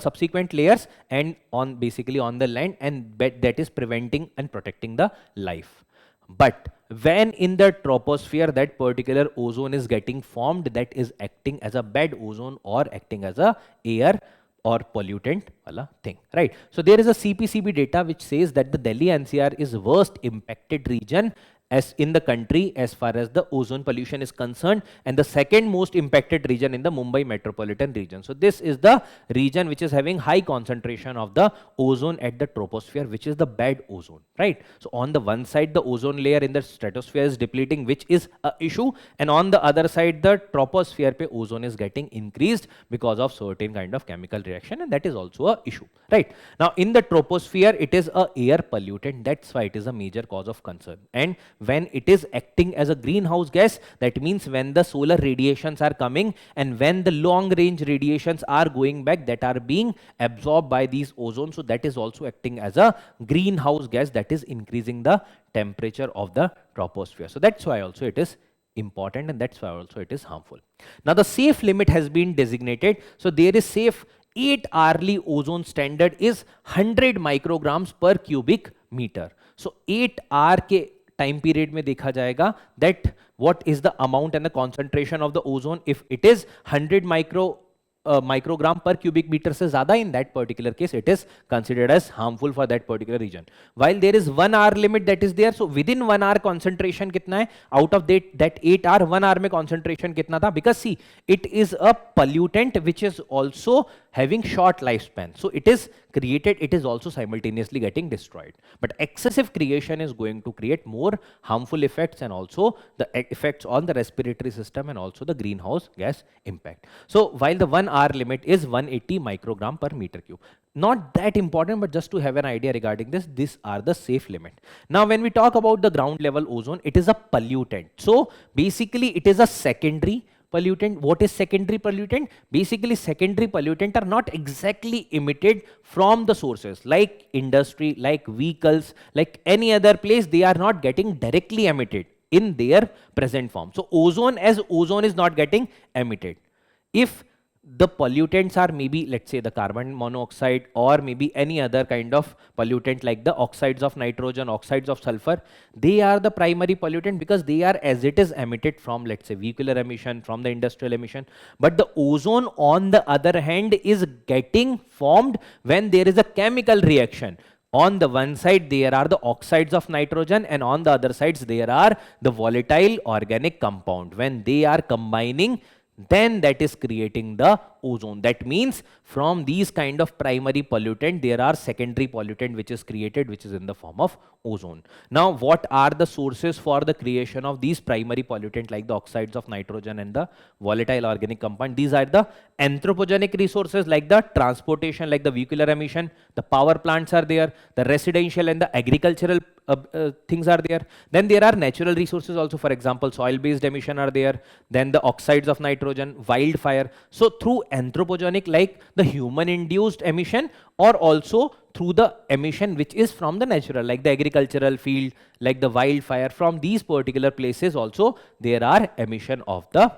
subsequent layers and on basically on the land, and that is preventing and protecting the life. But when in the troposphere that particular ozone is getting formed, that is acting as a bad ozone or acting as a air or pollutant wala thing, right? So there is a CPCB data which says that the Delhi NCR is worst impacted region as in the country as far as the ozone pollution is concerned, and the second most impacted region in the Mumbai metropolitan region. So this is the region which is having high concentration of the ozone at the troposphere, which is the bad ozone, right? So on the one side the ozone layer in the stratosphere is depleting, which is a issue, and on the other side the troposphere pe ozone is getting increased because of certain kind of chemical reaction, and that is also a issue, right? Now in the troposphere it is a air pollutant, that's why it is a major cause of concern. And when it is acting as a greenhouse gas, that means when the solar radiations are coming and when the long range radiations are going back, that are being absorbed by these ozone, so that is also acting as a greenhouse gas, that is increasing the temperature of the troposphere. So that's why also it is important, and that's why also it is harmful. Now the safe limit has been designated. So there is safe 8 hourly ozone standard is 100 micrograms per cubic meter. So 8 hour के time period में देखा जाएगा that what is the amount and the concentration of the ozone. If it is 100 microgram per cubic meter से ज़्यादा, in that particular case it is considered as harmful for that particular region. While there is 1 hour limit that is there, so within 1 hour concentration कितना है, out of that 8 hour 1 hour में concentration कितना था, because see it is a pollutant which is also having short lifespan, so it is created, it is also simultaneously getting destroyed. But excessive creation is going to create more harmful effects and also the effects on the respiratory system and also the greenhouse gas impact. So while the 1 hour limit is 180 microgram per meter cube, not that important, but just to have an idea regarding this, these are the safe limit. Now when we talk about the ground level ozone, it is a pollutant, so basically it is a secondary pollutant. What is secondary pollutant? Basically secondary pollutant are not exactly emitted from the sources like industry, like vehicles, like any other place. They are not getting directly emitted in their present form. So ozone as ozone is not getting emitted. If the pollutants are maybe, let's say, the carbon monoxide or maybe any other kind of pollutant like the oxides of nitrogen, oxides of sulfur, they are the primary pollutant because they are as it is emitted from, let's say, vehicular emission, from the industrial emission. But the ozone on the other hand is getting formed when there is a chemical reaction. On the one side there are the oxides of nitrogen and on the other sides there are the volatile organic compound. When they are combining, then that is creating the ozone. That means from these kind of primary pollutant, there are secondary pollutant which is created, which is in the form of ozone. Now what are the sources for the creation of these primary pollutant like the oxides of nitrogen and the volatile organic compound? These are the anthropogenic resources like the transportation, like the vehicular emission, the power plants are there, the residential and the agricultural things are there. Then there are natural resources also, for example soil based emission are there, then the oxides of nitrogen, wildfire. So through anthropogenic like the human induced emission, or also through the emission which is from the natural like the agricultural field, like the wildfire, from these particular places also there are emission of the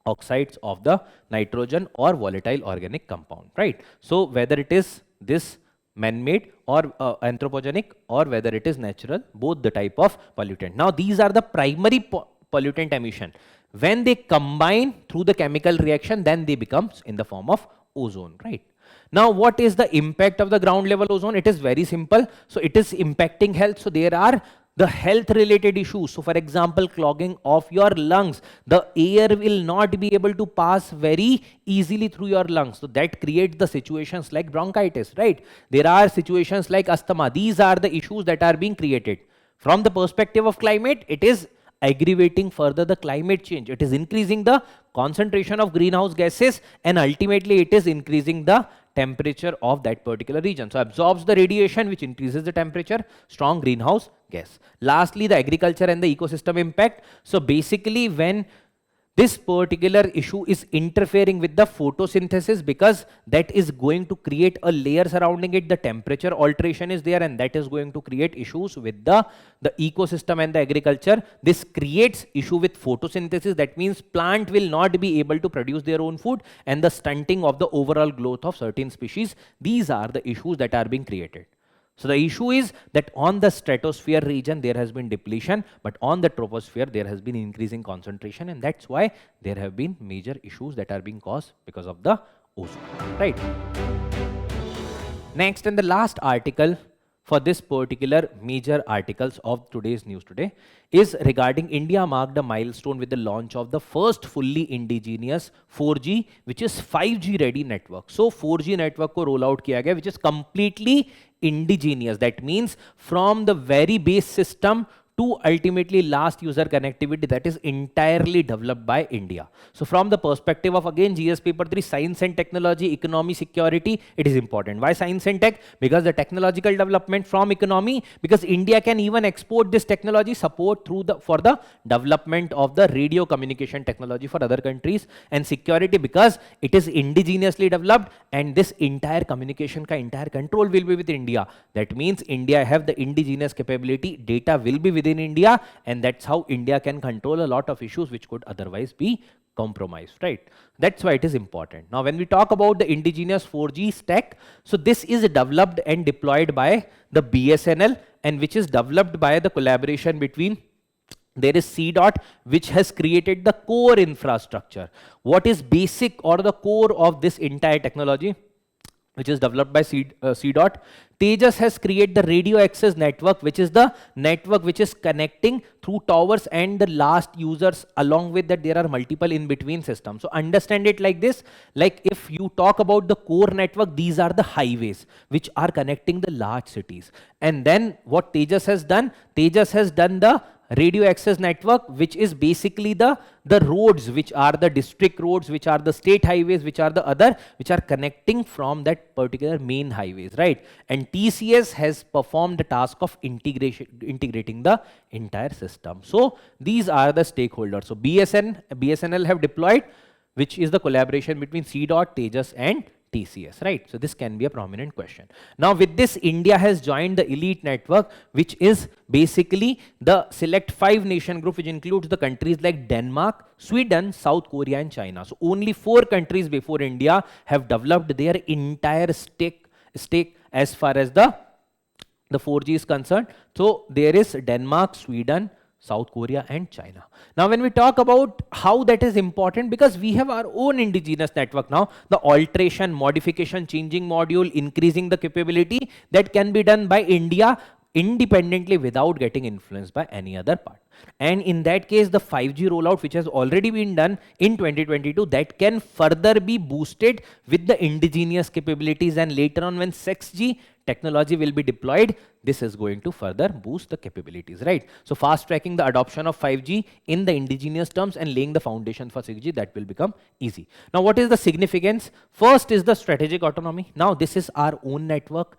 oxides of the nitrogen or volatile organic compound, right? So whether it is this man-made or anthropogenic or whether it is natural, both the type of pollutant. Now these are the primary pollutant emission. When they combine through the chemical reaction, then they become in the form of ozone, right? Now what is the impact of the ground level ozone? It is very simple. So it is impacting health. So there are the health related issues. So for example, clogging of your lungs, the air will not be able to pass very easily through your lungs. So that creates the situations like bronchitis, right? There are situations like asthma. These are the issues that are being created. From the perspective of climate, it is aggravating further the climate change. It is increasing the concentration of greenhouse gases, and ultimately it is increasing the temperature of that particular region. So absorbs the radiation, which increases the temperature, strong greenhouse gas. Lastly, the agriculture and the ecosystem impact. So basically, when this particular issue is interfering with the photosynthesis, because that is going to create a layer surrounding it, the temperature alteration is there, and that is going to create issues with the ecosystem and the agriculture. This creates issue with photosynthesis. That means plant will not be able to produce their own food, and the stunting of the overall growth of certain species. These are the issues that are being created. So the issue is that on the stratosphere region there has been depletion, but on the troposphere there has been increasing concentration, and that's why there have been major issues that are being caused because of the ozone, right? Next, and the last article for this particular major articles of today's news today is regarding India marked a milestone with the launch of the first fully indigenous 4G, which is 5G ready network. So 4G network ko roll out kiya gaya, which is completely indigenous. That means from the very base system to ultimately last user connectivity, that is entirely developed by India. So from the perspective of again GS paper 3, science and technology, economy, security, it is important. Why science and tech? Because the technological development from economy, because India can even export this technology support through for the development of the radio communication technology for other countries. And security, because it is indigenously developed, and this entire communication ka entire control will be with India. That means India have the indigenous capability, data will be within India, and that's how India can control a lot of issues which could otherwise be compromised, right? That's why it is important. Now, when we talk about the indigenous 4G stack, so this is developed and deployed by the BSNL, and which is developed by the collaboration between, there is CDOT, which has created the core infrastructure. What is basic or the core of this entire technology, which is developed by CDOT? Tejas has created the radio access network, which is the network which is connecting through towers and the last users. Along with that, there are multiple in between systems. So understand it like this, like if you talk about the core network, these are the highways which are connecting the large cities. And then what Tejas has done the radio access network, which is basically the roads, which are the district roads, which are the state highways, which are the other, which are connecting from that particular main highways, right? And TCS has performed the task of integrating the entire system. So these are the stakeholders. So BSNL have deployed, which is the collaboration between CDOT, Tejas and TCS, right? So this can be a prominent question. Now with this, India has joined the elite network, which is basically the select 5 nation group, which includes the countries like Denmark, Sweden, South Korea and China. So only 4 countries before India have developed their entire stake as far as the 4G is concerned. So there is Denmark, Sweden, South Korea and China. Now when we talk about how that is important, because we have our own indigenous network now, the alteration, modification, changing module, increasing the capability, that can be done by India independently without getting influenced by any other part. And in that case, the 5G rollout, which has already been done in 2022, that can further be boosted with the indigenous capabilities, and later on when 6G technology will be deployed, this is going to further boost the capabilities, right? So fast tracking the adoption of 5G in the indigenous terms and laying the foundation for 6G, that will become easy. Now what is the significance? First is the strategic autonomy. Now this is our own network.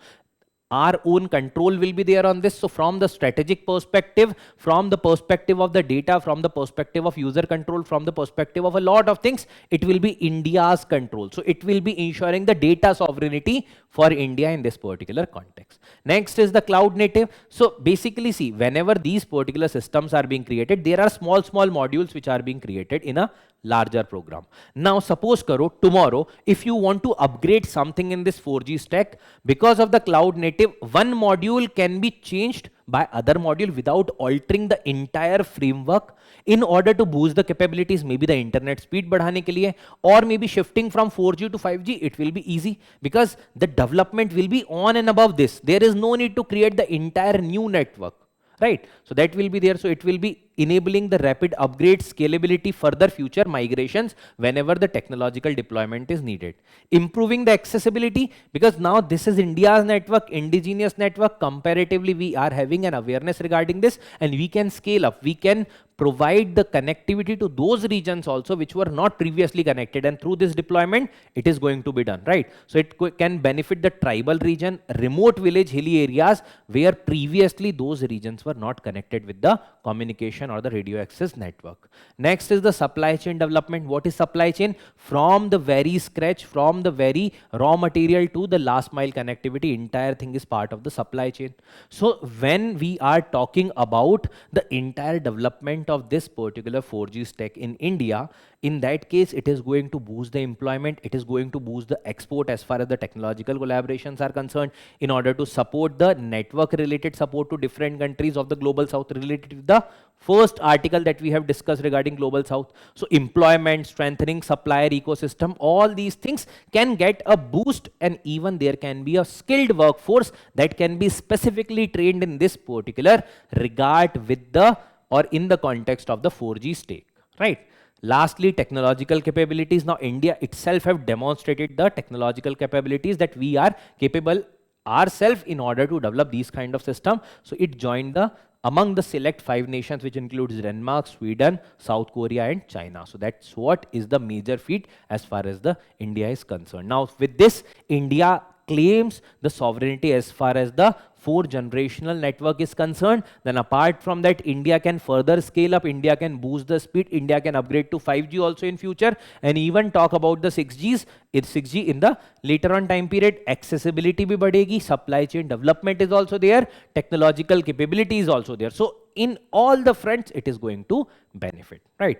Our own control will be there on this. So from the strategic perspective, from the perspective of the data, from the perspective of user control, from the perspective of a lot of things, it will be India's control. So it will be ensuring the data sovereignty for India in this particular context. Next is the cloud native. So basically see, whenever these particular systems are being created, there are small modules which are being created in a larger program. Now suppose karo tomorrow, if you want to upgrade something in this 4G stack, because of the cloud native, one module can be changed by other module without altering the entire framework in order to boost the capabilities, maybe the internet speed badhane ke liye, or maybe shifting from 4G to 5G, it will be easy because the development will be on and above this. There is no need to create the entire new network, right? So that will be there. So it will be enabling the rapid upgrade, scalability, further future migrations whenever the technological deployment is needed. Improving the accessibility, because now this is India's network, indigenous network. Comparatively, we are having an awareness regarding this, and we can scale up. We can provide the connectivity to those regions also which were not previously connected, and through this deployment it is going to be done, right? So it can benefit the tribal region, remote village, hilly areas where previously those regions were not connected with the communication or the radio access network. Next is the supply chain development. What is supply chain? From the very scratch, from the very raw material to the last mile connectivity, entire thing is part of the supply chain. So when we are talking about the entire development of this particular 4G stack in India, in that case, it is going to boost the employment. It is going to boost the export as far as the technological collaborations are concerned, in order to support the network related support to different countries of the global south, related to the first article that we have discussed regarding global south. So employment, strengthening supplier ecosystem, all these things can get a boost, and even there can be a skilled workforce that can be specifically trained in this particular regard with the or in the context of the 4G stack, right? Lastly, technological capabilities. Now, India itself have demonstrated the technological capabilities that we are capable ourselves in order to develop these kind of system. So it joined the among the select 5 nations, which includes Denmark, Sweden, South Korea and China. So that's what is the major feat as far as the India is concerned. Now with this, India claims the sovereignty as far as the 4 generational network is concerned. Then apart from that, India can further scale up, India can boost the speed, India can upgrade to 5G also in future, and even talk about the 6Gs. It's 6G in the later on time period. Accessibility bhi badegi, supply chain development is also there, technological capability is also there. So in all the fronts, it is going to benefit, right?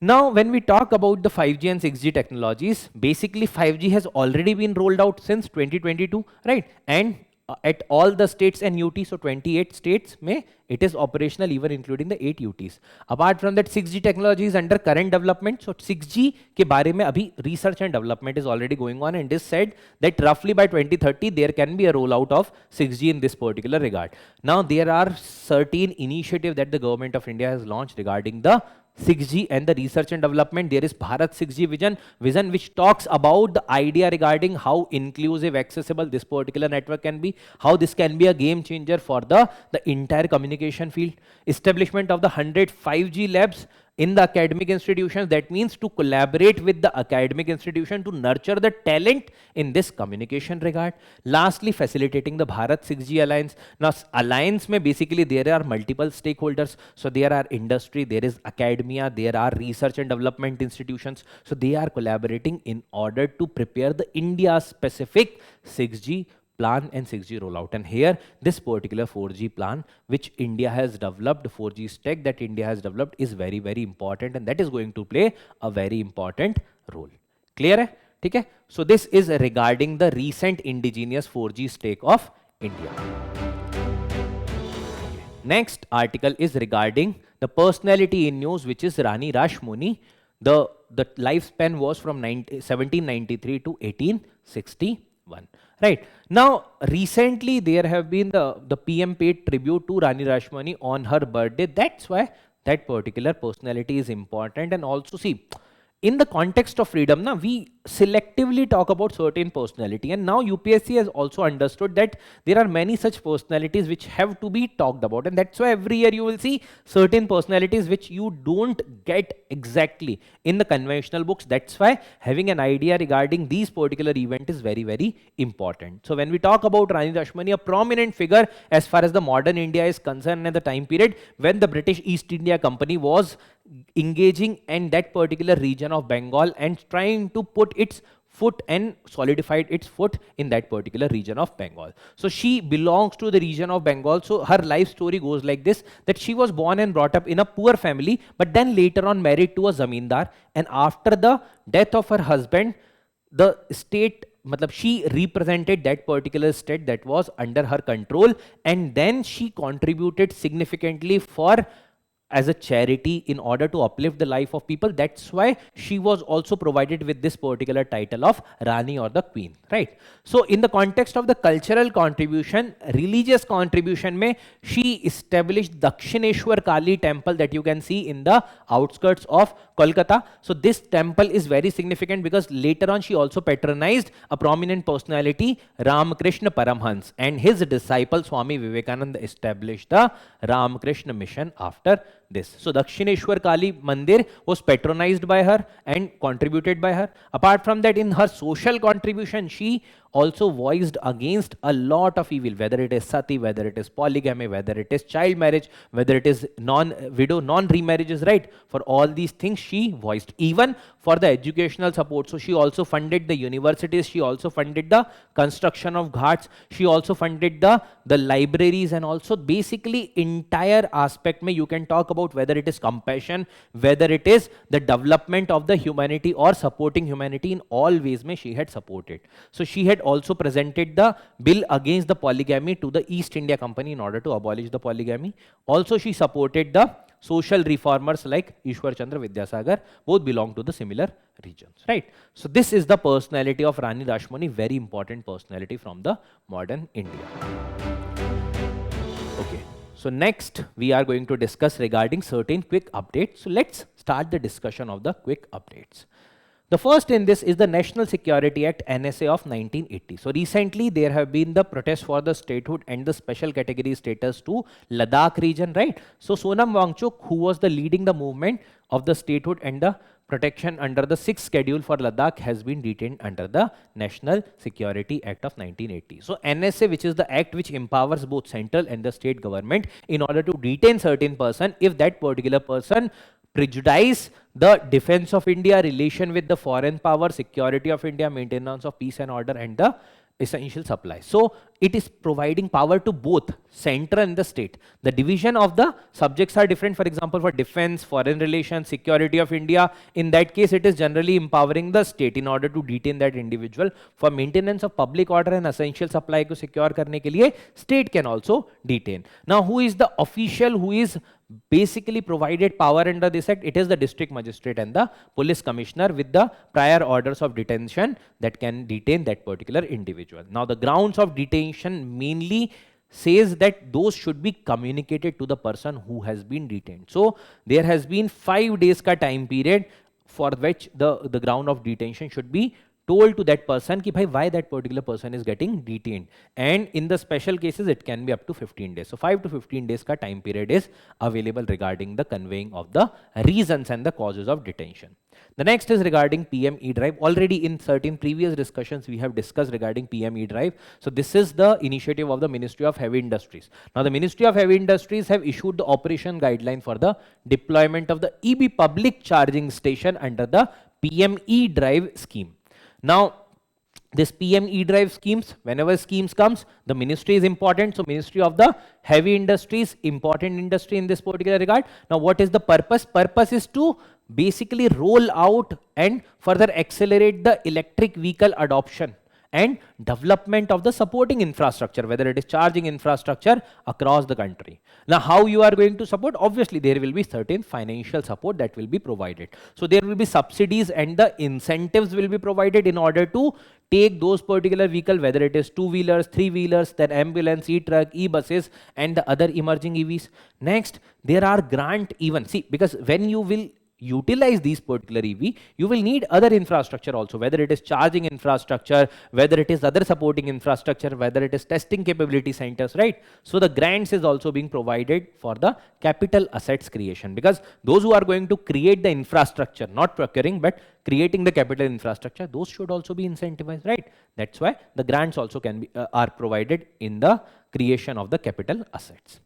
Now, when we talk about the 5G and 6G technologies, basically 5G has already been rolled out since 2022, right? And at all the states and UT, so 28 states, it is operational, even including the 8 UTs. Apart from that, 6G technology is under current development. So 6G ke bare mein abhi research and development is already going on, and it is said that roughly by 2030 there can be a rollout of 6G in this particular regard. Now there are certain initiatives that the government of India has launched regarding the 6G and the research and development. There is Bharat 6G vision which talks about the idea regarding how inclusive, accessible this particular network can be, how this can be a game changer for the entire communication field. Establishment of the 100 5G labs in the academic institutions, that means to collaborate with the academic institution to nurture the talent in this communication regard. Lastly, facilitating the Bharat 6G Alliance. Now, alliance mein basically there are multiple stakeholders. So there are industry, there is academia, there are research and development institutions. So they are collaborating in order to prepare the India specific 6G plan and 6G rollout. And here, this particular 4G plan, which India has developed, 4G stack that India has developed, is very, very important, and that is going to play a very important role. Clear hai? Okay? So this is regarding the recent indigenous 4G stack of India. Next article is regarding the personality in news, which is Rani Rashmoni. The lifespan was from 1793 to 1861. Right. Now, recently there have been the PM paid tribute to Rani Rashmoni on her birthday. That's why that particular personality is important. And also, see, in the context of freedom, now we selectively talk about certain personality, and now UPSC has also understood that there are many such personalities which have to be talked about, and that's why every year you will see certain personalities which you don't get exactly in the conventional books. That's why having an idea regarding these particular event is very, very important. So when we talk about Rani Rashmoni, a prominent figure as far as the modern India is concerned, at the time period when the British East India Company was engaging in that particular region of Bengal and trying to put its foot and solidified its foot in that particular region of Bengal. So she belongs to the region of Bengal. So her life story goes like this, that she was born and brought up in a poor family, but then later on married to a zamindar, and after the death of her husband, the state, she represented that particular state that was under her control, and then she contributed significantly for as a charity in order to uplift the life of people. That's why she was also provided with this particular title of Rani or the Queen, right? So in the context of the cultural contribution, religious contribution mein, she established Dakshineshwar Kali temple that you can see in the outskirts of Kolkata. So this temple is very significant because later on she also patronized a prominent personality, Ramakrishna Paramhans, and his disciple Swami Vivekananda established the Ramakrishna mission after this. So Dakshineshwar Kali Mandir was patronized by her and contributed by her. Apart from that, in her social contribution, she also voiced against a lot of evil, whether it is sati, whether it is polygamy, whether it is child marriage, whether it is non-widow, non-remarriages, right? For all these things she voiced, even for the educational support. So she also funded the universities, she also funded the construction of ghats, she also funded the libraries, and also basically entire aspect mein you can talk about whether it is compassion, whether it is the development of the humanity or supporting humanity, in all ways mein she had supported. So she had also presented the bill against the polygamy to the East India Company in order to abolish the polygamy. Also she supported the social reformers like Ishwar Chandra Vidyasagar, both belong to the similar regions, right? So this is the personality of Rani Rashmoni, very important personality from the modern India. Okay, so next we are going to discuss regarding certain quick updates. So let's start the discussion of the quick updates. The first in this is the National Security Act NSA of 1980. So recently there have been the protests for the statehood and the special category status to Ladakh region, right? So Sonam Wangchuk, who was the leading the movement of the statehood and the protection under the 6th schedule for Ladakh, has been detained under the National Security Act of 1980. So NSA, which is the act which empowers both central and the state government in order to detain certain person if that particular person prejudice the defense of India, relation with the foreign power, security of India, maintenance of peace and order, and the essential supplies. So it is providing power to both center and the state. The division of the subjects are different. For example, for defense, foreign relations, security of India, in that case it is generally empowering the state in order to detain that individual. For maintenance of public order and essential supply ko secure karne ke liye, state can also detain. Now who is the official who is basically provided power under this act? It is the district magistrate and the police commissioner with the prior orders of detention that can detain that particular individual. Now the grounds of detention mainly says that those should be communicated to the person who has been detained. So there has been 5 days ka time period for which the ground of detention should be told to that person ki bhai why that particular person is getting detained, and in the special cases it can be up to 15 days. So 5 to 15 days ka time period is available regarding the conveying of the reasons and the causes of detention. The next is regarding PM E-Drive. Already in certain previous discussions we have discussed regarding PM E-Drive. So this is the initiative of the Ministry of Heavy Industries. Now the Ministry of Heavy Industries have issued the operation guideline for the deployment of the EB public charging station under the PM E-Drive scheme. Now, this PM E-Drive schemes, whenever schemes comes, the ministry is important. So, Ministry of the Heavy Industries, important industry in this particular regard. Now, what is the purpose? Purpose is to basically roll out and further accelerate the electric vehicle adoption and development of the supporting infrastructure, whether it is charging infrastructure across the country. Now, how you are going to support? Obviously, there will be certain financial support that will be provided. So, there will be subsidies and the incentives will be provided in order to take those particular vehicle, whether it is 2-wheelers, 3-wheelers, then ambulance, e-truck, e-buses, and the other emerging EVs. Next, there are grant even. See, because when you will utilize these particular EV, you will need other infrastructure also, whether it is charging infrastructure, whether it is other supporting infrastructure, whether it is testing capability centers, right? So the grants is also being provided for the capital assets creation, because those who are going to create the infrastructure, not procuring, but creating the capital infrastructure, those should also be incentivized, right? That's why the grants also can be are provided in the creation of the capital assets.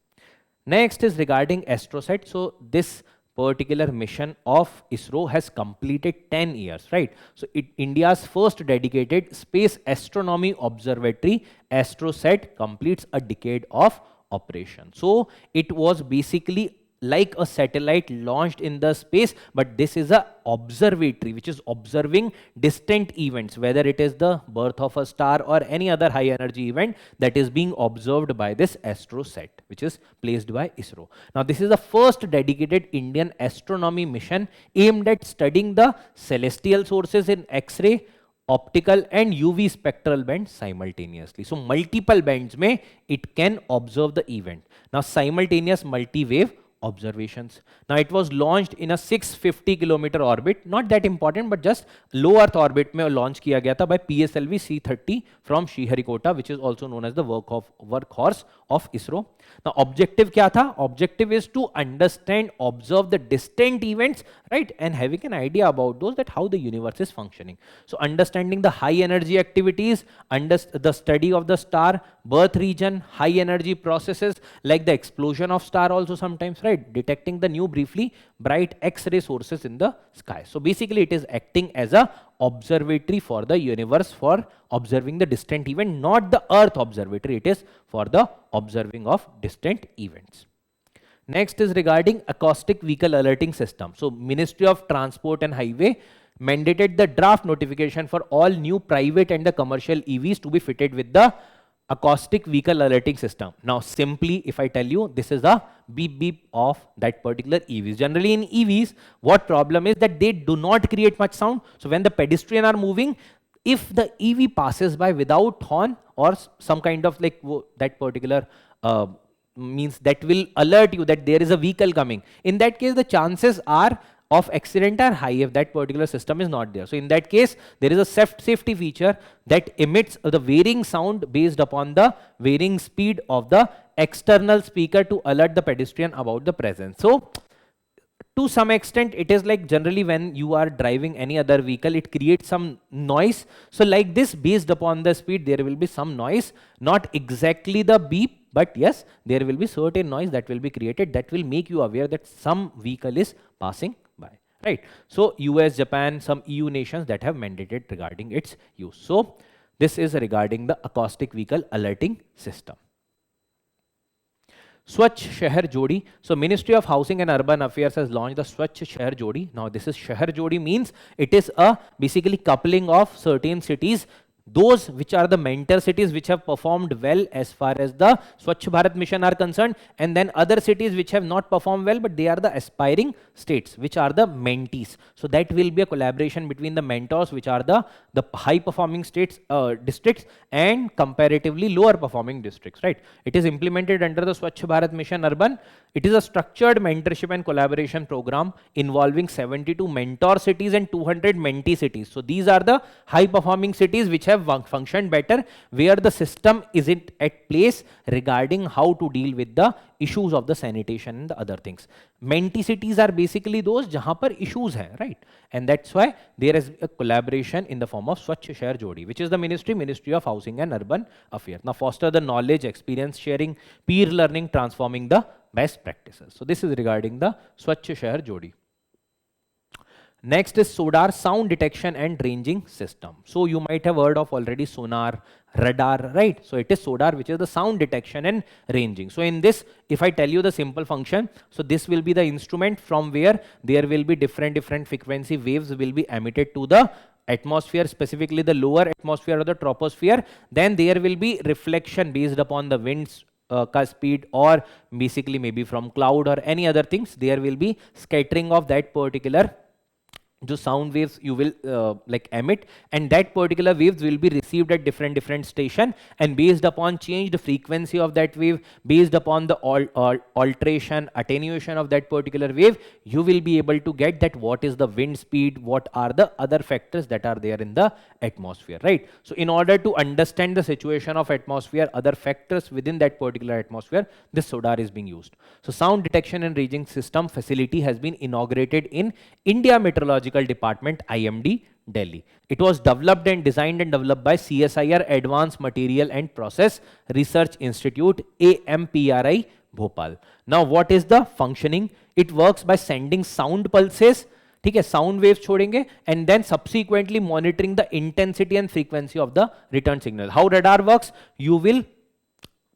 Next is regarding AstroSat. So this particular mission of ISRO has completed 10 years, right? So India's first dedicated space astronomy observatory, AstroSat, completes a decade of operation. So it was basically like a satellite launched in the space, but this is a observatory which is observing distant events, whether it is the birth of a star or any other high energy event that is being observed by this astrosat, which is placed by ISRO. Now this is the first dedicated Indian astronomy mission aimed at studying the celestial sources in X-ray, optical and UV spectral bands simultaneously. So multiple bands में it can observe the event. Now simultaneous multi-wave observations. Now it was launched in a 650 kilometer orbit, not that important, but just low earth orbit में launch किया गया था by PSLV C-30 from Sriharikota, which is also known as the workhorse of ISRO. Now objective क्या था? Objective is to understand, observe the distant events, right, and having an idea about those, that how the universe is functioning. So understanding the high energy activities, the study of the star birth region, high energy processes like the explosion of star also sometimes, right, detecting the new briefly bright X-ray sources in the sky. So basically it is acting as a observatory for the universe for observing the distant event, not the Earth observatory, it is for the observing of distant events. Next is regarding acoustic vehicle alerting system. So Ministry of Transport and Highway mandated the draft notification for all new private and the commercial EVs to be fitted with the acoustic vehicle alerting system. Now simply if I tell you, this is the beep beep of that particular EVs. Generally in EVs, what problem is that they do not create much sound. So when the pedestrian are moving, if the EV passes by without horn or some kind of like that particular means that will alert you that there is a vehicle coming, in that case the chances are of accident are high if that particular system is not there. So in that case, there is a safety feature that emits the varying sound based upon the varying speed of the external speaker to alert the pedestrian about the presence. So to some extent, it is like generally when you are driving any other vehicle, it creates some noise. So like this, based upon the speed, there will be some noise, not exactly the beep, but yes, there will be certain noise that will be created that will make you aware that some vehicle is passing by, right? So US, Japan, some EU nations that have mandated regarding its use. So this is regarding the acoustic vehicle alerting system. Swachh Shahar Jodi. So Ministry of Housing and Urban Affairs has launched the Swachh Shahar Jodi. Now this is Shahar Jodi means it is a basically coupling of certain cities, those which are the mentor cities which have performed well as far as the Swachh Bharat mission are concerned, and then other cities which have not performed well but they are the aspiring states which are the mentees. So that will be a collaboration between the mentors which are the high performing states, districts, and comparatively lower performing districts, right? It is implemented under the Swachh Bharat Mission Urban. It is a structured mentorship and collaboration program involving 72 mentor cities and 200 mentee cities. So these are the high performing cities which have functioned better, where the system isn't at place regarding how to deal with the issues of the sanitation and the other things. Mentee cities are basically those jahan par issues hai, right? And that's why there is a collaboration in the form of Swachh Shahar Jodi, which is the Ministry of Housing and Urban Affairs. Now foster the knowledge, experience sharing, peer learning, transforming the best practices. So this is regarding the Swachh Shahar Jodi. Next is SODAR, sound detection and ranging system. So you might have heard of already sonar, radar, right? So it is SODAR, which is the sound detection and ranging. So in this, if I tell you the simple function, so this will be the instrument from where there will be different frequency waves will be emitted to the atmosphere, specifically the lower atmosphere or the troposphere. Then there will be reflection based upon the winds speed, or basically maybe from cloud or any other things. There will be scattering of that particular जो sound waves you will like emit, and that particular waves will be received at different station, and based upon changed frequency of that wave, based upon the alteration, attenuation of that particular wave, you will be able to get that what is the wind speed, what are the other factors that are there in the atmosphere, right? So in order to understand the situation of atmosphere, other factors within that particular atmosphere, this SODAR is being used. So sound detection and ranging system facility has been inaugurated in India Meteorological Department, IMD, Delhi. It was developed and designed and developed by CSIR Advanced Material and Process Research Institute, AMPRI, Bhopal. Now what is the functioning? It works by sending sound pulses, ठीक है, sound waves छोड़ेंगे, and then subsequently monitoring the intensity and frequency of the return signal. How radar works? You will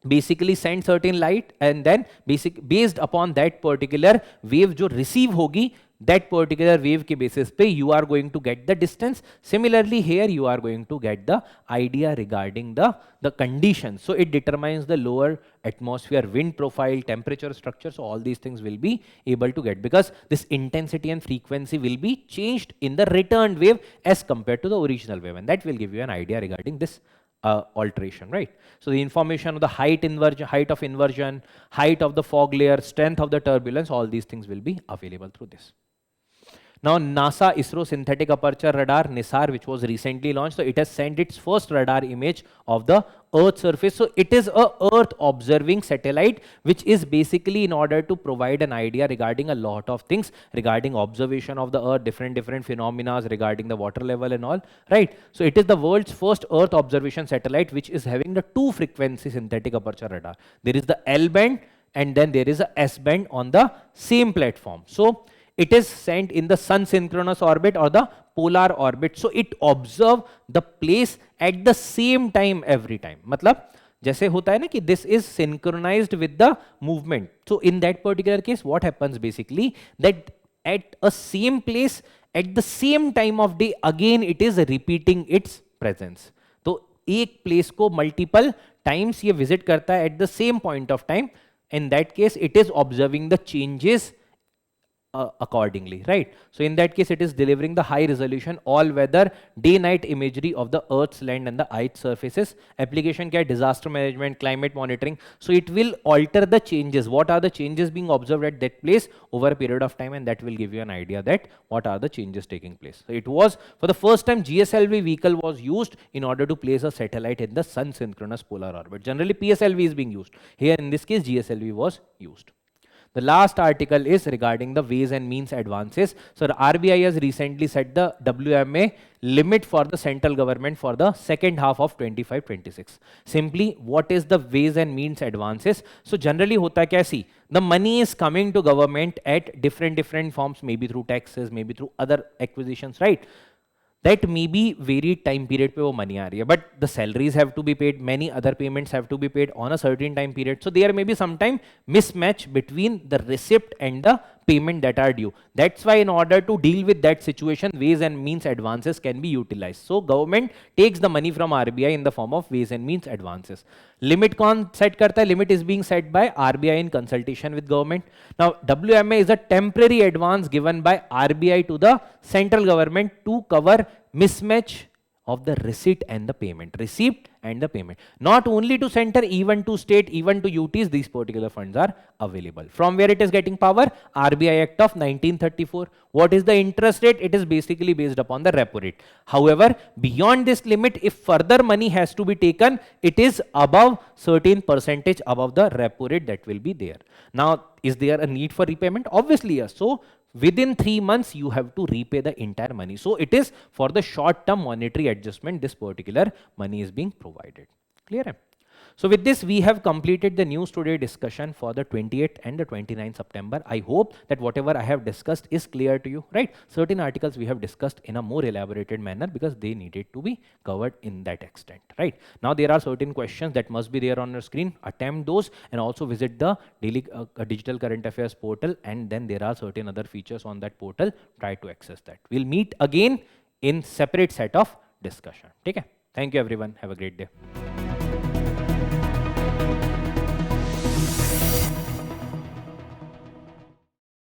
basically send certain light and then based upon that particular wave जो receive होगी, that particular wave के basis पे you are going to get the distance. Similarly here you are going to get the idea regarding the conditions. So it determines the lower atmosphere wind profile, temperature structure. So all these things will be able to get, because this intensity and frequency will be changed in the returned wave as compared to the original wave, and that will give you an idea regarding this alteration, right? So the information of the height of inversion, height of the fog layer, strength of the turbulence, all these things will be available through this. Now NASA ISRO synthetic aperture radar NISAR, which was recently launched, so it has sent its first radar image of the Earth surface. So it is a Earth observing satellite, which is basically in order to provide an idea regarding a lot of things regarding observation of the Earth, different phenomena regarding the water level and all, right? So it is the world's first Earth observation satellite, which is having the 2 frequency synthetic aperture radar. There is the L band and then there is a S band on the same platform. So it is sent in the sun synchronous orbit or the polar orbit. So it observe the place at the same time every time. मतलब जैसे होता है ना कि this is synchronized with the movement. So in that particular case, what happens basically that at a same place at the same time of day again it is repeating its presence. तो एक place को multiple times ये visit करता है at the same point of time. In that case, it is observing the changes accordingly, right? So in that case, it is delivering the high resolution all weather day night imagery of the Earth's land and the ice surfaces. Application क्या है? Disaster management, climate monitoring. So it will alter the changes. What are the changes being observed at that place over a period of time, and that will give you an idea that what are the changes taking place. So it was for the first time GSLV vehicle was used in order to place a satellite in the sun synchronous polar orbit. Generally PSLV is being used. Here in this case GSLV was used. The last article is regarding the ways and means advances. So the RBI has recently set the WMA limit for the central government for the second half of 25-26. Simply, what is the ways and means advances? So generally hota kya, see, the money is coming to government at different forms, maybe through taxes, maybe through other acquisitions, right? That may be varied time period पे वो money आ रही है, but the salaries have to be paid, many other payments have to be paid on a certain time period. So there may be sometime mismatch between the receipt and the payment that are due. That's why in order to deal with that situation, ways and means advances can be utilized. So government takes the money from RBI in the form of ways and means advances. Limit कौन set करता है? Limit is being set by RBI in consultation with government. Now WMA is a temporary advance given by RBI to the central government to cover mismatch of the receipt and the payment. Receipt and the payment. Not only to center, even to state, even to UTs, these particular funds are available. From where it is getting power? RBI Act of 1934. What is the interest rate? It is basically based upon the repo rate. However, beyond this limit, if further money has to be taken, it is above certain percentage above the repo rate that will be there. Now, is there a need for repayment? Obviously, yes. So, within 3 months, you have to repay the entire money. So it is for the short-term monetary adjustment, this particular money is being provided. Clear? So with this, we have completed the news today discussion for the 28th and the 29th September. I hope that whatever I have discussed is clear to you, right? Certain articles we have discussed in a more elaborated manner because they needed to be covered in that extent, right? Now there are certain questions that must be there on your screen. Attempt those and also visit the daily digital current affairs portal, and then there are certain other features on that portal. Try to access that. We'll meet again in separate set of discussion. Okay? Thank you everyone. Have a great day.